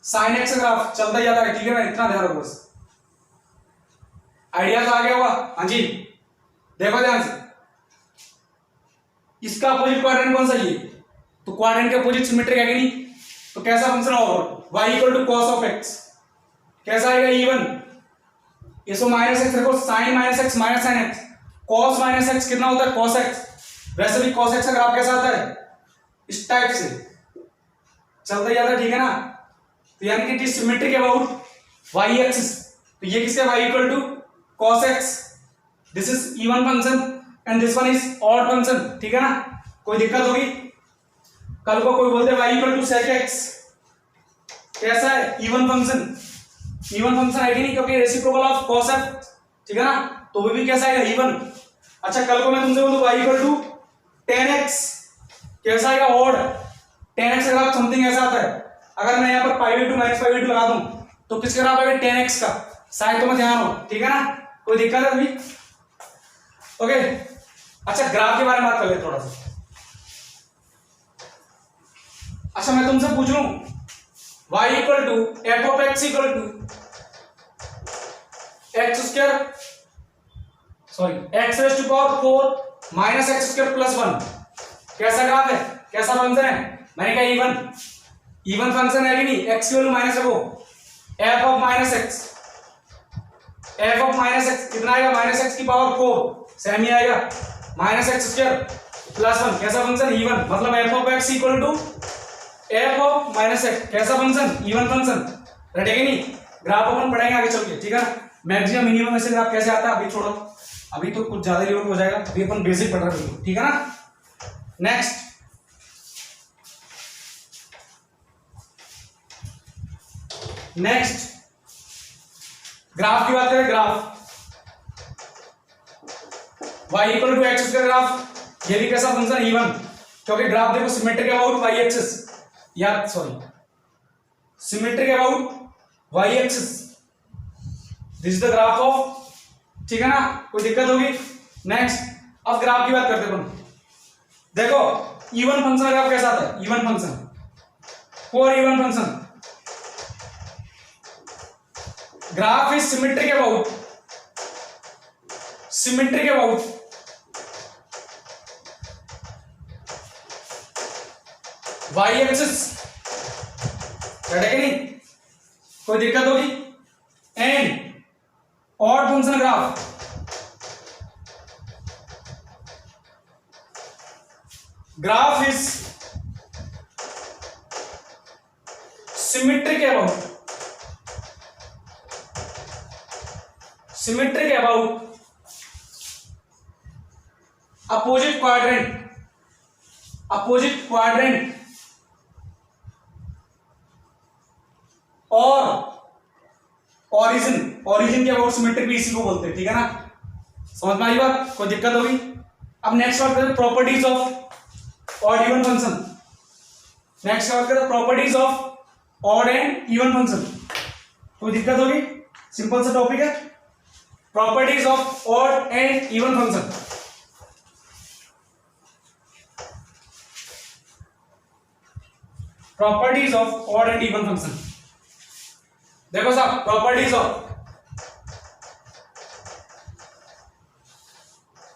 साइन एक्स ग्राफ चलता ही जाता है, ठीक है ना, इतना ध्यान रखो बस। आइडिया तो आ गया होगा, हाँ जी, देखो ध्यान से। इसका अपोजिट क्वाड्रेंट कौन सा, ये, तो क्वाड्रेंट के अपोजिट सिमेट्रिक है कि नहीं। तो कैसा फंक्शन होगा, y equal to cos of x, कैसा आएगा, इवन। इसको माइनस एक्स रखो, sine minus x minus sine x, cos minus x कितना होता है, कॉस एक्स। वैसे भी कॉस एक्स का ग्राफ कैसा आता है, इस टाइप से चलता ही जाता है, ठीक है ना। तो यानी कि it is symmetric about y axis. तो ये किसका, y equal to cos x, this is even function and this one is odd function, ठीक है ना। कोई दिक्कत होगी, कल को कोई बोलते y equal to sec x, कैसा है, इवन फंक्शन, इवन फंक्शन है कि नहीं, क्योंकि रेसिप्रोकल ऑफ cos f, ठीक है ना। तो वो भी कैसा आएगा, इवन। अच्छा कल को मैं तुमसे बोलूं y equal to tan x, कैसा आएगा, ऑड। tan x का ग्राफ समथिंग ऐसा आता है। अगर मैं यहाँ पर π/2 माइनस π/2 लगा दूं तो किसका ग्राफ आएगा, tan x का। शायद तुम्हें ध्यान हो, ठीक है ना, कोई दिक्कत है अभी, ओके। अच्छा ग्राफ के बारे में बात कर ले थोड़ा सा। अच्छा मैं तुमसे पूछ लूं y equal to f of x equal to x square, sorry x raise to power 4 minus x square plus 1, कैसा ग्राफ है, कैसा फंक्शन है। मैंने कहा इवन, इवन फंक्शन है कि नहीं। एक्स की वैल्यू माइनस रखो, f of minus x, f of minus x कितना आएगा, माइनस एक्स की पावर 4, सेम ही आएगा, माइनस एक्स स्क्वायर प्लस 1, कैसा फंक्शन, इवन। मतलब f of x equal to f of minus x, कैसा फंक्शन, इवन फंक्शन, राइट है कि नहीं। ग्राफ अपन पढ़ेंगे आगे चल के, ठीक है ना। मैक्सिमम मिनिमम ऐसे ग्राफ कैसे आता है अभी छोड़ो, अभी तो कुछ ज्यादा लेवल हो जाएगा, अभी अपन बेसिक पढ़ रहे हैं, ठीक है ना। नेक्स्ट ग्राफ की बात करें। Graph y equal to x square graph, ये भी कैसा फंक्शन, इवन, क्योंकि ग्राफ देखो सिमेट्रिक अबाउट y एक्सिस, या sorry symmetric about y axis, this is the graph of, ठीक है ना, कोई दिक्कत होगी। नेक्स्ट अब ग्राफ की बात करते हैं अपन। देखो इवन फंक्शन ग्राफ कैसा आता है, even function, for even function graph is symmetric about y axis, है कि नहीं, कोई दिक्कत होगी। And odd function graph is symmetric about opposite quadrant और ओरिजिन के अबाउट सिमेट्रिक भी इसी को बोलते हैं, ठीक है ना। समझ में आई बात, कोई दिक्कत होगी। अब नेक्स्ट बात करें properties of odd even function. Next बात करें properties of odd and even function, कोई दिक्कत होगी, सिंपल सा टॉपिक है। Properties of odd and even function. Properties of odd and even function, देखो साहब properties of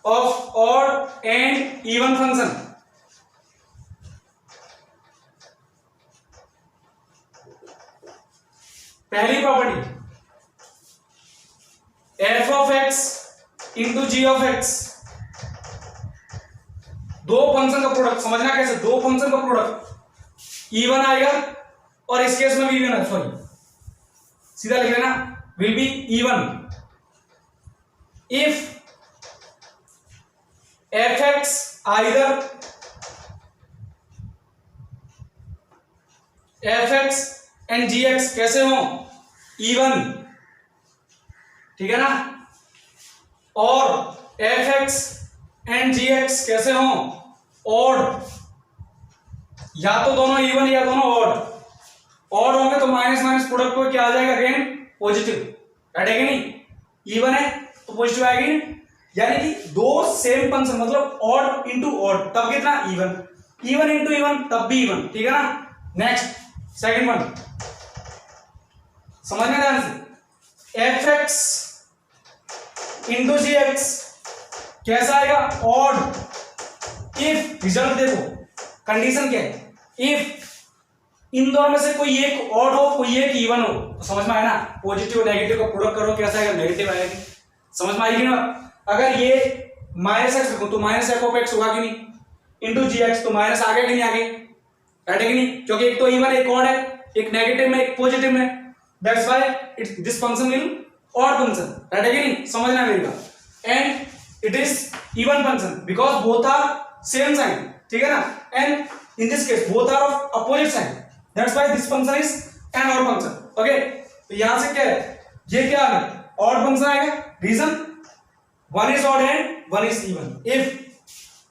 odd and even function. पहली property f of x into g of x दो function का प्रोडक्ट समझना कैसे, दो फंक्शन का प्रोडक्ट इवन आएगा और इस केस में भी इवन है, सॉरी सीधा लिख लेना, will be even if f x either f x and g x कैसे हो, इवन, ठीक है ना, और f x and g x कैसे हो, ऑड, या तो दोनों इवन या दोनों ऑड, ऑड होंगे तो माइनस माइनस प्रोडक्ट को क्या आ जाएगा, अगेन पॉजिटिव, राइट है कि नहीं, इवन है तो पॉजिटिव आएगी, यानी कि दो सेम फंक्शन मतलब ऑड इंटू ऑड तब कितना, इवन, इवन इंटू इवन तब भी इवन, ठीक है ना। नेक्स्ट सेकंड वन समझना ध्यान से, एफ एक्स इंटू जी एक्स कैसा आएगा, ऑड, इफ, रिजल्ट देखो, कंडीशन क्या है, इफ इन दोनों में से कोई एक ऑड हो कोई एक इवन हो, तो समझ में आया ना, पॉजिटिव और नेगेटिव का प्रोडक्ट करो कैसा आएगा, नेगेटिव आएगा, समझ में आएगी ना। अगर ये माइनस एक्स रखो तो माइनस एफ ऑफ एक्स होगा कि नहीं, इंटू जी एक्स तो माइनस आगे कि नहीं आगे, राइट है कि नहीं, क्योंकि एक तो इवन एक ऑड है, एक नेगेटिव में एक पॉजिटिव में, that's why it this function will odd function, right है कि नहीं, समझना मेरी बात, and it is even function because both are same sign, ठीक है ना, and in this case both are of opposite sign, that's why this function is an odd function, okay. तो यहां से क्या है, ये क्या है, ऑड फंक्शन आएगा, reason one is odd and one is even, if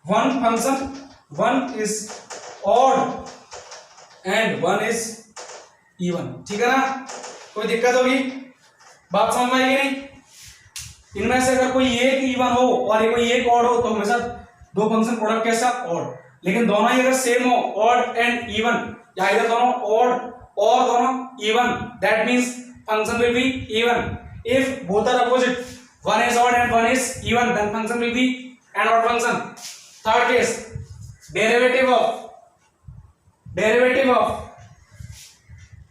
one function one is odd and one is even, ठीक है ना, कोई दिक्कत होगी, बात समझ में आएगी नहीं, इनमें से अगर कोई एक इवन हो और कोई एक ऑड हो तो हमेशा दो फंक्शन प्रोडक्ट कैसा, ऑड, लेकिन दोनों ही अगर सेम हो, ऑड एंड इवन, या इधर दोनों ऑड और दोनों even, that means function will be even, if both are opposite, one is odd and one is even, then function will be an odd function. Third case, derivative of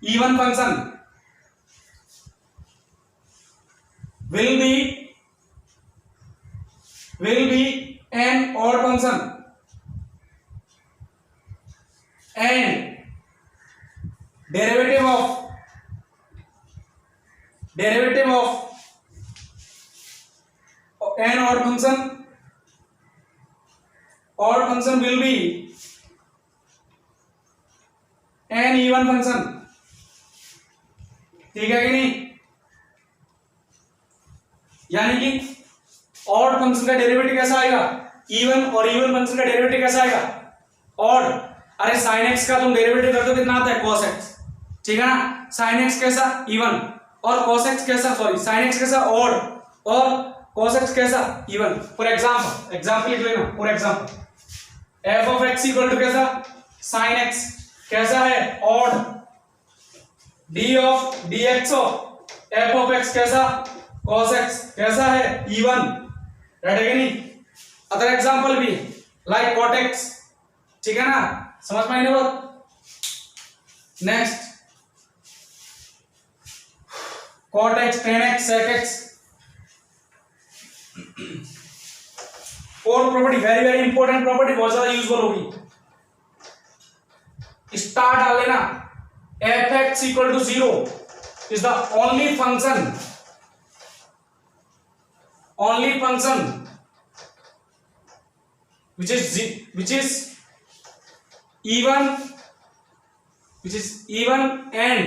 even function will be an odd function, and derivative of an odd function will be an even function, ठीक है कि नहीं, यानी कि odd function का derivative कैसा आएगा, even, और इवन फंक्शन का डेरिवेटिव कैसा आएगा, ऑड। अरे sin x का तुम डेरिवेटिव कर दो कितना आता है, cos x, ठीक है ना, sin x कैसा, इवन, और cos x कैसा, सॉरी sin x कैसा, ऑड, और cos x कैसा, इवन। फॉर एग्जांपल लिख लेना, for example f of x equal to कैसा, sin x कैसा है, odd, d of dx of f of x कैसा, cos x कैसा है, इवन, राइट है कि नहीं। अदर एग्जांपल भी लाइक cot x, ठीक है ना, समझ में आई ना बात। Next cot x, tan x, sec x, और property very very important property, बहुत ज्यादा यूजफुल होगी, स्टार डाल लेना, f(x) equal to 0 is the only function which is even and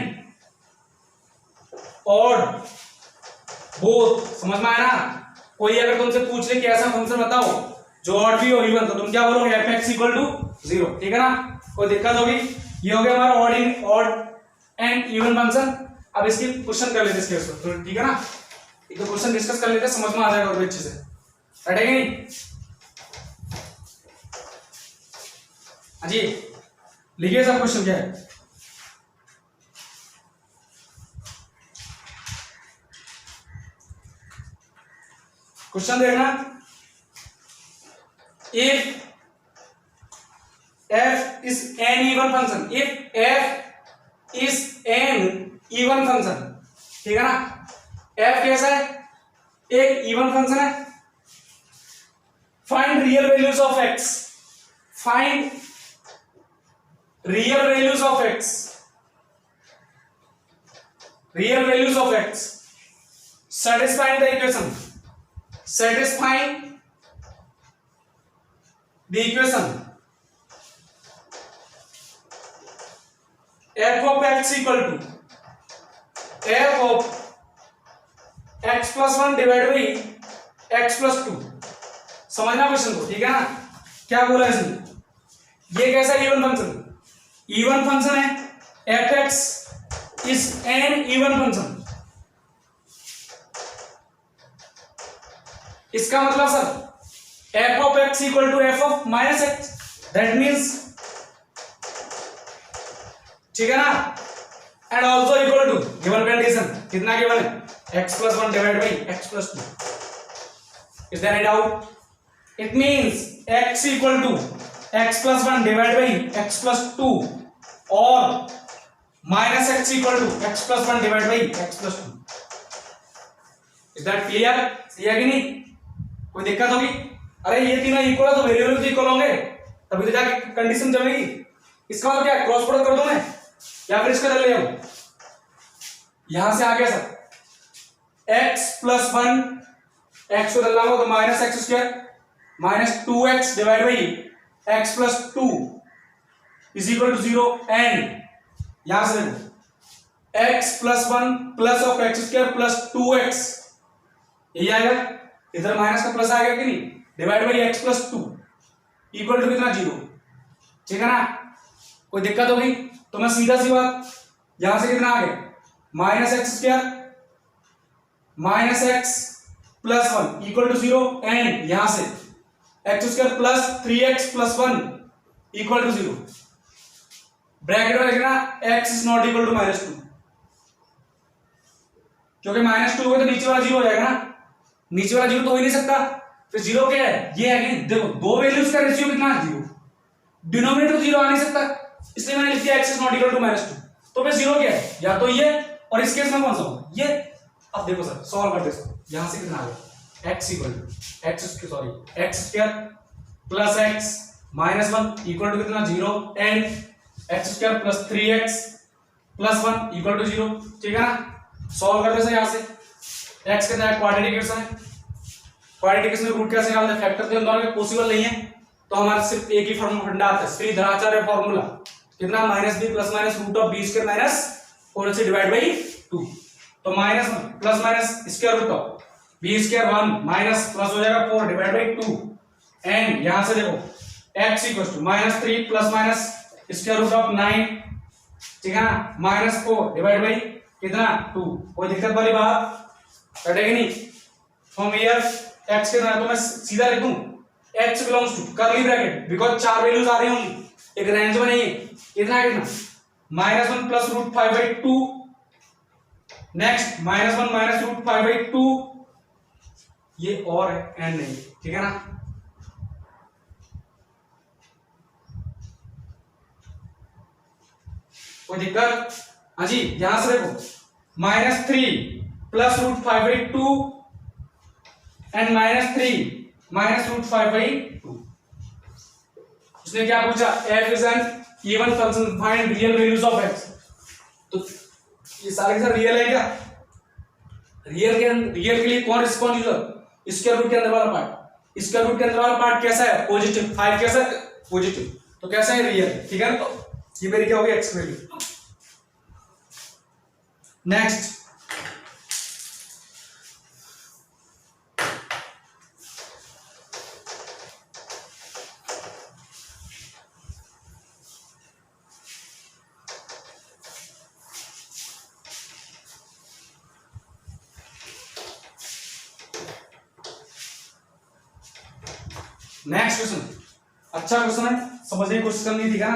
odd both, समझ में आया ना। कोई अगर तुमसे पूछ ले कि ऐसा फंक्शन बताओ जो ऑड भी हो इवन, तो तुम क्या बोलोगे, f(x) equal to 0, ठीक है ना, कोई दिक्कत होगी। ये हो गया हमारा ऑड एंड इवन फंक्शन। अब इसकी क्वेश्चन कर लेते हैं इसके ऊपर, ठीक है ना, एक तो क्वेश्चन डिस्कस कर लेते हैं, समझ में आ जाएगा और अच्छे से, राइट है कि नहीं। जी लिखिए सब क्वेश्चन क्या है। क्वेश्चन देखना, if f is an even function, if f is an even function, ठीक है ना, f कैसा है, एक इवन फंक्शन है, find real values of x, find real values of x, real values of x satisfying the equation, satisfying the equation f of x equal to f of x plus 1 divide by x plus 2। समझना question को, ठीक है ना? क्या बोला इसने? ये कैसा इवन फंक्शन, इवन फंक्शन है, f x is an even function. इसका मतलब sir f of x equal to f of minus x, that means, ठीक है ना? And also equal to given condition, कितना गिवन है? x plus 1 divided by x plus 2। Is there any doubt? It means x equal to x plus 1 divided by x plus 2 or minus x equal to x plus 1 divided by x plus 2। Is that clear? सही है कि नहीं? कोई दिक्कत होगी? अरे ये तीनों इक्वल है तो वेरिएबल भी इक्वल होंगे, तभी तो जाके कंडीशन जमेगी। इसका मतलब क्या है? क्रॉस प्रोडक्ट कर दो मैं, या फिर इसका ले आऊं। यहां से आ गया सर x plus 1, x को डालना होगा तो minus x square minus 2x divide by x plus 2 is equal to 0 and यहां से x plus 1 plus of x square plus 2x, यही आएगा। इधर माइनस का प्लस आएगा कि नहीं, divide by x plus 2 equal to कितना? 0। ठीक है ना? कोई दिक्कत होगी तो मैं सीधा सी बात, यहां से कितना आ गया? Minus x square minus x plus 1 equal to 0 and यहां से x square plus 3x plus 1 equal to 0। Bracket में लिखना x is not equal to minus 2, क्योंकि माइनस 2 होगा तो नीचे वाला 0 हो जाएगा ना, नीचे वाला 0 तो हो ही नहीं सकता। फिर 0 क्या है? ये है कि देखो दो वैल्यूज का रेशियो कितना है? 0। डिनोमिनेटर 0 आ नहीं सकता, इसलिए मैंने लिख दिया x is not equal to minus 2। तो फिर 0 क्या है? या तो ये, और इस केस में कौन सा होगा? ये। अब देखो सर सॉल्व करते हैं, यहां से कितना आ गया? x equal to x square plus x minus 1 equal to कितना? 0 and x square plus 3x plus 1 equal to 0। ठीक है ना? सॉल्व करते हैं यहां से, x कितना है? क्वाड्रेटिक इक्वेशन है, क्वाड्रेटिक इक्वेशन में रूट कैसे निकालते हैं? फैक्टर तो दोनों में पॉसिबल नहीं है, तो हमारे सिर्फ एक ही फॉर्मूला फंडा आता है, श्रीधराचार्य फॉर्मूला। कितना? Minus b plus minus root of b square minus 4 से डिवाइड बाई 2। तो minus plus minus square root of b square 1 minus plus हो जाएगा 4 डिवाइड बाई 2 एंड यहां से देखो x equal to minus 3 plus minus square root of 9, ठीक है ना? माइनस 4 डिवाइड बाई कितना? 2। कोई दिक्कत वाली बात कटेगी नहीं। फ्रॉम हियर x कितना है? तो मैं सीधा लिख दूं x belongs to curly bracket, because चार वैल्यूज आ रही होंगी, एक रेंज में नहीं है। कितना है? कितना? Minus 1 plus root 5 by 2, next minus 1 minus root 5 by 2, ये और है एंड नहीं, ठीक है ना? कोई दिक्कत? हाँ जी, यहां से देखो minus 3 plus root 5 by 2 and minus 3 minus root 5 by 2। उसने क्या पूछा? f is an even function, find real values of x। तो ये सारे सर रियल है क्या? रियल के लिए कौन रिस्पॉन्सिबल? स्क्वायर रूट के अंदर वाला पार्ट। स्क्वायर रूट के अंदर वाला पार्ट कैसा है? पॉजिटिव। 5 कैसा है? पॉजिटिव। तो कैसा है? रियल। ठीक है ना? तो ये मेरी क्या होगी? X value. नेक्स्ट क्वेश्चन, अच्छा क्वेश्चन है, समझने की कोशिश करनी थी क्या?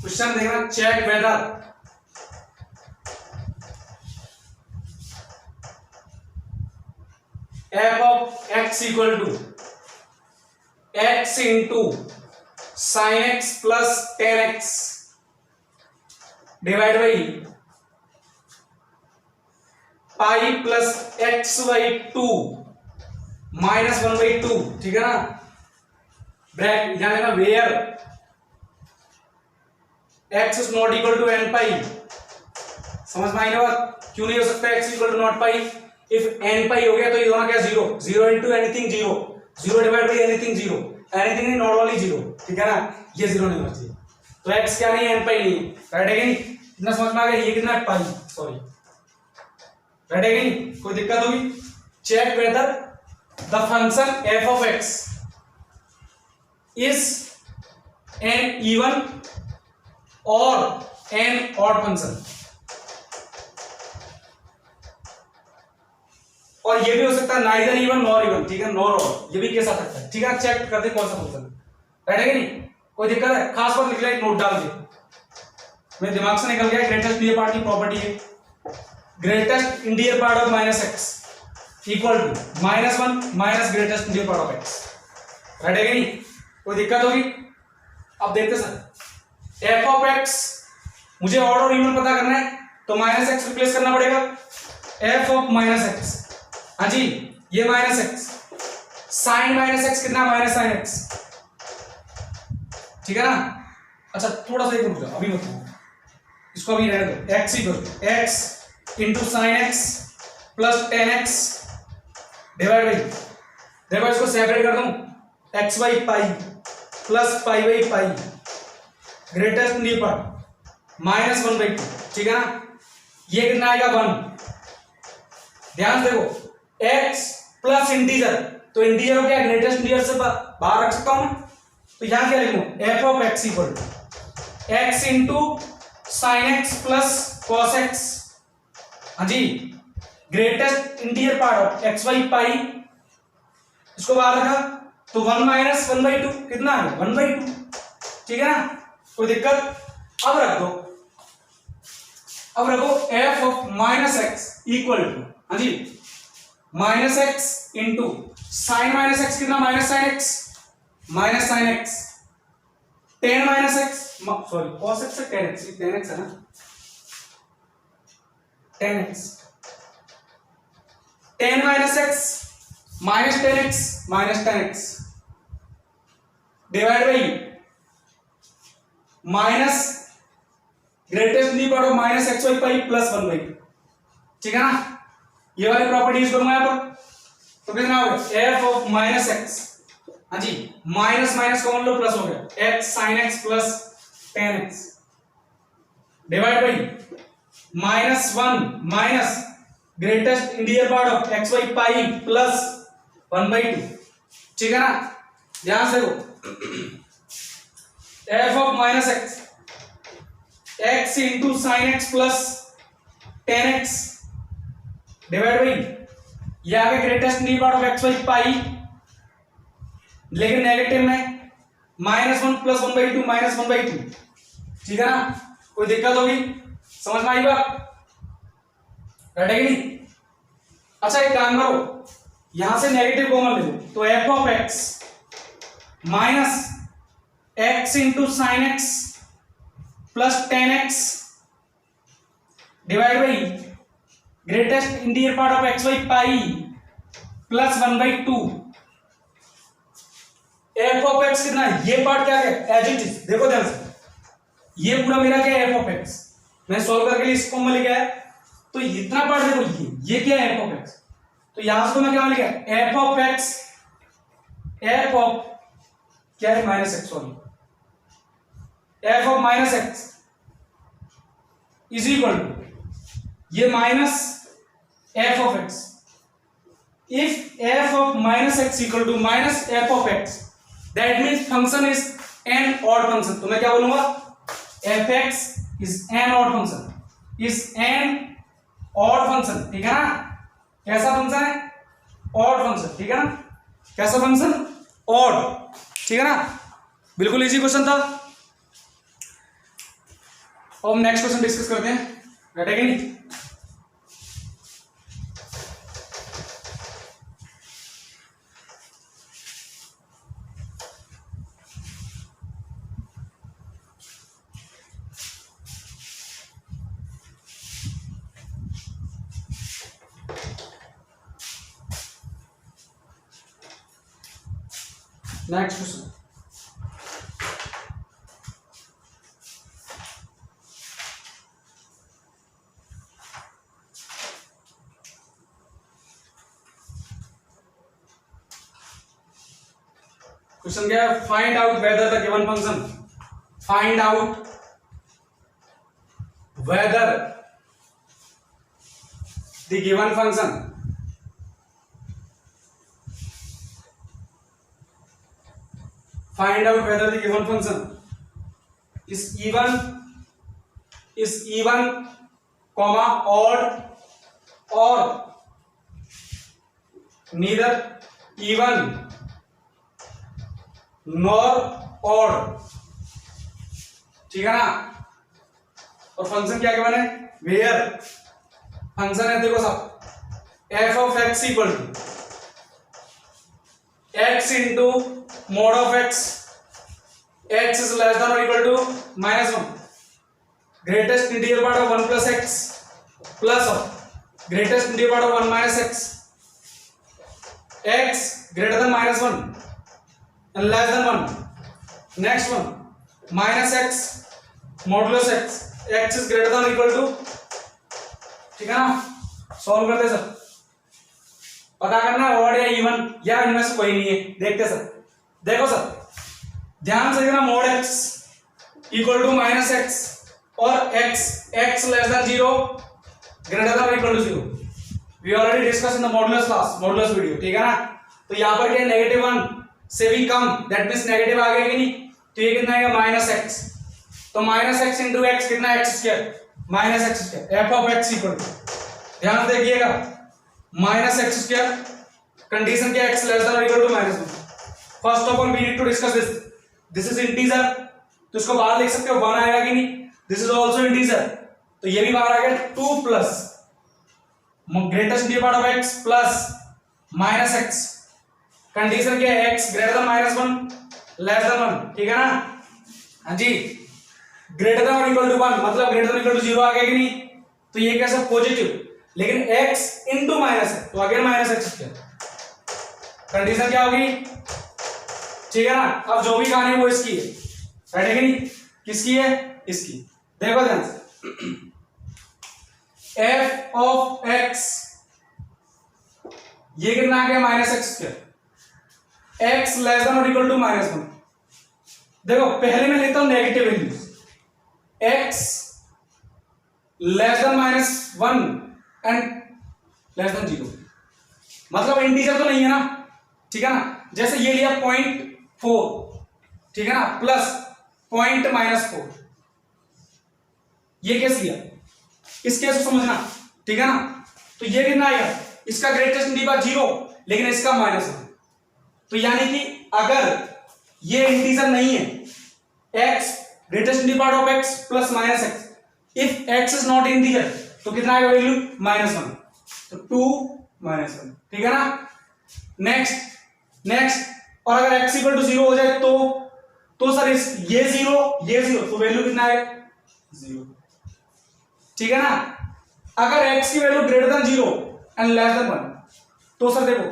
क्वेश्चन देखना, check whether f of x equal to x into sin x plus tan x divide by pi plus x by two minus 1/2, ठीक है ना। ब्रैकेट यहां लेना where x is not equal to n pi, समझ में आई ना बात? क्यों नहीं हो सकता x equal to not pi? If n pi हो गया तो ये होना क्या, zero, zero into anything zero, zero divide by anything zero, anything नहीं नॉट ओनली जीरो, ठीक है ना। ये जीरो नहीं होना चाहिए, तो x क्या नहीं है, n पाई नहीं है, राइट है कि नहीं? इतना समझ में आ गया? ये कितना है, पाई, सॉरी, राइट है कि नहीं? कोई दिक्कत होगी? Check whether the function f of x is an even or an odd function, और ये भी हो सकता है नाइदर इवन नॉर इवन, ठीक है, नॉर ऑड, ये भी केस आ सकता है, ठीक है। चेक करते कौन सा फंक्शन, राइट है कि नहीं? कोई दिक्कत है? खास बात लिख ले, नोट डाल दे, मेरे दिमाग से निकल गया। ग्रेटेस्ट इंडियर पार्ट की प्रॉपर्टी है, greatest integer part of minus x equal to minus one minus greatest integer part of x, right है कि नहीं? कोई दिक्कत होगी? अब देखते सर, एफ ऑफ एक्स मुझे ऑड और इवन पता करना है, तो माइनस एक्स रिप्लेस करना पड़ेगा, एफ ऑफ माइनस एक्स, हाँ जी, ये minus x, sine minus x कितना, माइनस साइन एक्स, ठीक है ना। अच्छा थोड़ा सा एक रुक जाओ, अभी मत रुको, इसको अभी रहने दो। X equal x into sine x plus ten x divide by, देखो इसको सेपरेट कर दूं, x by pi plus pi by pi, greatest integer part minus 1/2, ठीक है ना। ये कितना आएगा, 1। ध्यान से देखो, x प्लस इंटीजर, तो इंटीजर को क्या ग्रेटेस्ट इंटीजर से बाहर रख सकता हूं, तो यहां क्या लिखूं, f of x equal to x into sine x plus cos x, हाँ जी, greatest integer part of x by pi, इसको बाहर रखा तो 1 माइनस 1/2 कितना है, 1/2, ठीक है ना। कोई दिक्कत? अब रख दो, अब रखो f of minus x equal to, हाँ जी, minus x into sine minus x कितना, minus sine x, minus sine x, tan minus x, sorry cos x से टेन एक्स, टेन एक्स है ना, tan x, tan minus x minus tan x minus tan x divide by minus greatest integer part of minus x by pi plus 1/2, ठीक है ना। ये वाली property use करूंगा यहां पर, तो कितना होगा, f ऑफ माइनस एक्स, हाँ जी, माइनस माइनस कॉमन लो, प्लस हो गया, x sin x plus ten x divide by minus 1 minus greatest integer part of x by pi plus 1/2, ठीक है ना। ध्यान से देखो, f of minus x, x into sine x plus ten x divide by, ये आ गया greatest integer part of x by pi, लेकिन नेगेटिव में, माइनस 1 प्लस 1/2 माइनस 1/2, ठीक है ना। कोई दिक्कत होगी? समझ में आई बात, राइट है कि नहीं? अच्छा एक काम करो, यहां से नेगेटिव कॉमन ले लो, तो f of x minus x into sine x plus ten x divide by greatest integer part of x by pi plus 1/2, f of x कितना है, ये पार्ट क्या है, एज इट इज, देखो ध्यान से, ये पूरा मेरा क्या है, f ऑफ x, मैं सॉल्व करके लिए इसको मैं लिखा है, तो इतना पार्ट देखो, ये क्या है, f ऑफ x, तो यहां से तो मैं क्या लिखा है, f of x, f of क्या है, minus x, sorry, f of minus x is equal to ये minus f of x, if f of minus x equal to minus f of x, that means function is an odd function, तो मैं क्या बोलूंगा, fx is an odd function, is an odd function, ठीक है ना। कैसा function है, odd function, ठीक है ना, कैसा फंक्शन, odd, ठीक है ना। बिल्कुल इजी क्वेश्चन था। अब नेक्स्ट क्वेश्चन डिस्कस करते हैं, राइट है कि नहीं। नेक्स्ट क्वेश्चन, क्वेश्चन क्या है, find out whether the given function, find out whether the given function find out whether the given function is even comma odd or neither even nor odd, ठीक है ना। और function क्या given है, where function है, देखो सब f of x equal to x into mod of x is less than or equal to -1, greatest integral part of 1 plus x plus of greatest integral part of 1 minus x, x greater than -1 and less than 1, next one minus x modulus x is greater than or equal to, ठीक है ना। Solve करते sir, पता करना odd या even या इनमें से कोई नहीं है, देखते सर। देखो सर ध्यान से देखना, mod x equal to minus x और x less than 0 greater than equal to 0, we already discuss in the modulus class, modulus video, ठीक है ना। तो यहां पर क्या नेगेटिव 1 से भी कम, दैट मींस नेगेटिव आ गया कि नहीं, तो ये कितना आएगा माइनस एक्स, तो माइनस एक्स इंटू एक्स कितना x square minus x square, f of x equal to, ध्यान से देखिएगा माइनस एक्स स्क्वायर, कंडीशन क्या एक्स लेस देन और equal to -1। First of all we need to discuss this is integer, तो इसको बाहर लिख सकते हो 1 आएगा कि नहीं, दिस इज आल्सो इंटीजर, तो ये भी बाहर आ गया 2 plus greatest integer part of x plus minus x, condition क्या है x greater then -1 less than 1, ठीक है ना। हाँ जी, ग्रेटर देन और इक्वल टू 1 मतलब ग्रेटर देन इक्वल टू 0 आ गया कि नहीं, तो ये कैसा पॉजिटिव, लेकिन x इंटू माइनस है तो again minus x square, condition क्या होगी, ठीक है ना। अब जो भी कहानी वो इसकी है, राइट है कि नहीं, किसकी है, इसकी। देखो ध्यान से f ऑफ x ये कितना आ गया minus x square, x less than और इक्वल टू -1। देखो पहले मैं लेता हूं negative values, x less than -1 and less than 0, मतलब इंटीजर तो नहीं है ना, ठीक है ना। जैसे ये लिया 0.4, ठीक है ना, प्लस -4, ये केस लिया, इस केस को समझना, ठीक है ना। तो ये कितना आएगा, इसका ग्रेटेस्ट इंटीजर 0 लेकिन इसका -1, तो यानी कि अगर ये इंटीजर नहीं है, x greatest integer part of x plus minus x, if x is not integer तो कितना आएगा वैल्यू -1, तो 2 -1, ठीक है ना। नेक्स्ट और अगर x इक्वल टू 0 हो जाए तो सर इस ये 0 तो वैल्यू कितना आएगा 0, ठीक है ना। अगर x की value greater than 0 and less than 1 तो सर देखो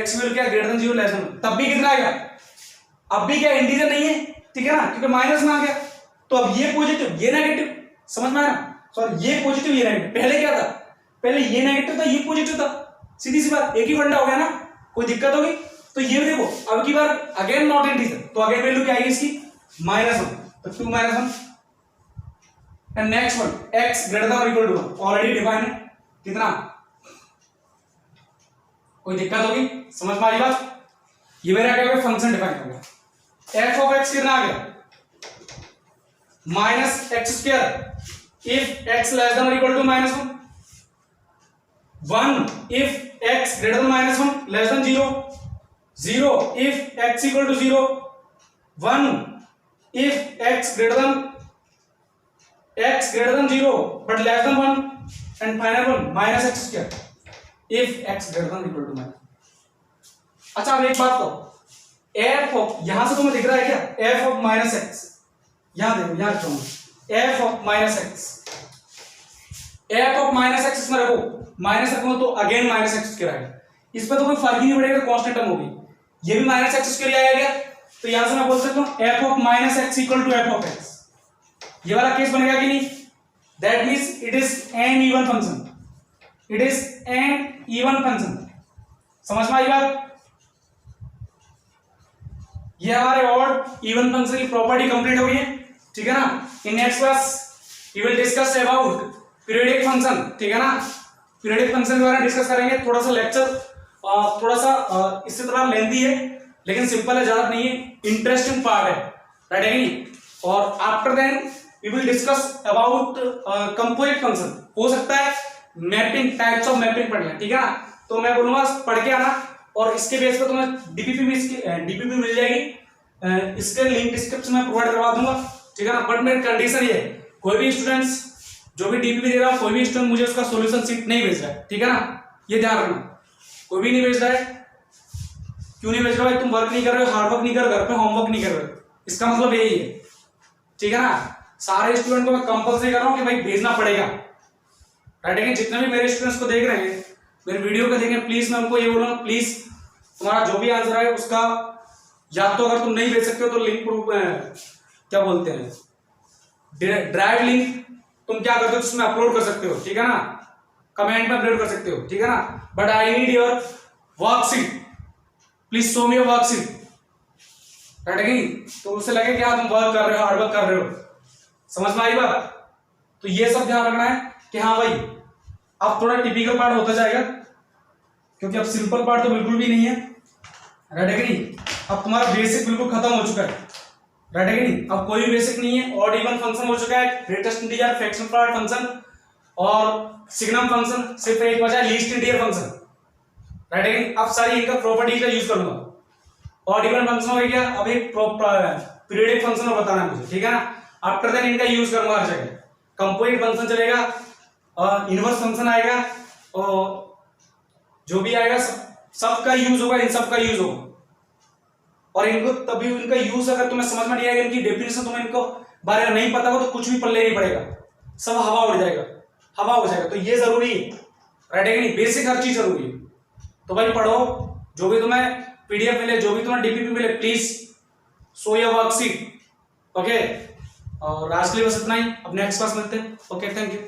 x की वैल्यू क्या ग्रेटर देन 0 लेस देन 1, तब भी कितना आएगा, अब भी क्या इंटीजर नहीं है, ठीक है ना, क्योंकि माइनस में आ गया, तो अब ये पॉजिटिव ये नेगेटिव, समझ में आया, सॉरी ये पॉजिटिव ये नेगेटिव, पहले क्या था, पहले ये नेगेटिव था ये पॉजिटिव था, सीधी सी बात, एक ही फंडा हो गया ना, कोई दिक्कत होगी। तो ये देखो अब की बार अगेन नॉट इंटीजर, तो अगेन वैल्यू क्या आएगी इसकी -1, तो 2 -1 and next one x greater than और इक्वल टू 1, ऑलरेडी डिफाइन है, कितना, कोई दिक्कत होगी, समझ में आई बात। ये मेरा क्या होगा, फंक्शन डिफाइन हो गया, f ऑफ x कितना आ गया -x² if x less than और equal to -1, 1 if x greater than -1 less than 0, 0 if x equal to 0, 1 if x greater than 0 but less than 1, and final one minus x square if x greater than equal to -1। अच्छा अब एक बात तो f of, यहां से तुम्हें दिख रहा है क्या, f ऑफ -x, यहां देखो यहां लिखूंगा f of -x, f of -x इसमें रखो, माइनस रखूंगा तो अगेन -x स्क्वायर आएगा, इस पर तो कोई फर्क ही नहीं पड़ेगा, कांस्टेंट टर्म होगी। ये भी माइनस एक्स स्क्वायर आया गया, तो यहां से मैं बोल सकता हूं f of minus x equal to f of x. ये वाला केस बनेगा कि नहीं? That means it is an even function, it is an even function. समझ में आई बात? ये हमारे ऑड इवन फंक्शन की प्रॉपर्टी कंप्लीट हो गई है, ठीक है ना। In next class we will discuss about periodic function, ठीक है ना। पीरियोडिक फंक्शन के बारे में डिस्कस करेंगे। थोड़ा सा लेक्चर थोड़ा सा इससे थोड़ा लेंथी है, लेकिन सिंपल है, ज्यादा नहीं है, इंटरेस्टिंग पार्ट है, राइट है नहीं। और after then we will discuss about composite function. हो सकता है मैपिंग, टाइप्स ऑफ मैपिंग पढ़ लें, ठीक है ना। तो मैं बोलूंगा पढ़ के आना, और इसके बेस पे तुम्हें डीपीपी में इसकी डीपीपी मिल जाएगी, इसके लिंक डिस्क्रिप्शन में प्रोवाइड करवा दूंगा, ठीक है ना। बट मेरी कंडीशन ये है, कोई भी स्टूडेंट्स जो भी डीपीपी दे रहा है, कोई भी स्टूडेंट मुझे उसका सॉल्यूशन शीट नहीं भेज रहा है, ठीक है ना। ये ध्यान रखना, कोई भी नहीं भेज रहा है। क्यों नहीं भेज रहा भाई? तुम वर्क नहीं कर रहे हो, हार्ड वर्क नहीं कर रहे हो, घर पे होमवर्क नहीं कर रहे हो, इसका मतलब यही है, ठीक है ना। सारे स्टूडेंट को मैं कंपल्सरी कर रहा हूं कि भाई भेजना पड़ेगा, राइट है। जितने भी मेरे स्टूडेंट्स को देख रहे हैं, मेरे वीडियो को देखें, प्लीज मैं उनको ये बोलूंगा, प्लीज तुम्हारा जो भी आंसर है उसका, या तो अगर तुम नहीं भेज सकते हो तो लिंक प्रूफ क्या बोलते हैं, ड्राइव लिंक तुम क्या करते हो उसमें अपलोड कर सकते हो, ठीक है ना। कमेंट में अपलोड कर सकते हो, ठीक है ना। But I need your worksheet, please show me your worksheet, right है नहीं। तो उससे लगे कि हाँ तुम वर्क कर रहे हो, हार्ड वर्क कर रहे हो। समझ में आई बात? तो ये सब ध्यान रखना है कि हाँ भाई अब थोड़ा टिपिकल पार्ट होता जाएगा, क्योंकि अब सिंपल पार्ट तो बिल्कुल भी नहीं है, राइट है कि नहीं। अब तुम्हारा बेसिक बिल्कुल खत्म हो चुका है, राइट है कि नहीं। अब कोई बेसिक नहीं है, ऑड इवन फंक्शन हो चुका है, greatest integer, fraction part function और सिग्नम फंक्शन, सिर्फ एक बचा है लीस्ट इंटीजर फंक्शन, राइट है कि नहीं। अब सारी इनका प्रॉपर्टीज का यूज करूंगा। ऑड इवन फंक्शन हो गया, अब एक पीरियोडिक फंक्शन हो बताना है मुझे, ठीक है ना। आफ्टर देन इनका यूज करूंगा हर जगह। कंपोजिट फंक्शन चलेगा, इनवर्स फंक्शन आएगा, और जो भी आएगा सबका यूज होगा, इन सबका यूज होगा। और इनको तभी इनका यूज अगर तुम्हें समझ में नहीं आएगा, इनकी डेफिनेशन तुम्हें इनको बारे में नहीं पता हो, तो कुछ भी पल्ले नहीं पड़ेगा, सब हवा उड़ जाएगा, हवा हो जाएगा। तो ये जरूरी है, राइट है कि नहीं। बेसिक हर चीज जरूरी है। तो भाई पढ़ो, जो भी तुम्हें पीडीएफ मिले, जो भी तुम्हें डीपीपी मिले, please show your worksheet, okay. और आज के लिए बस इतना ही, अब नेक्स्ट क्लास मिलते हैं। Okay, thank you.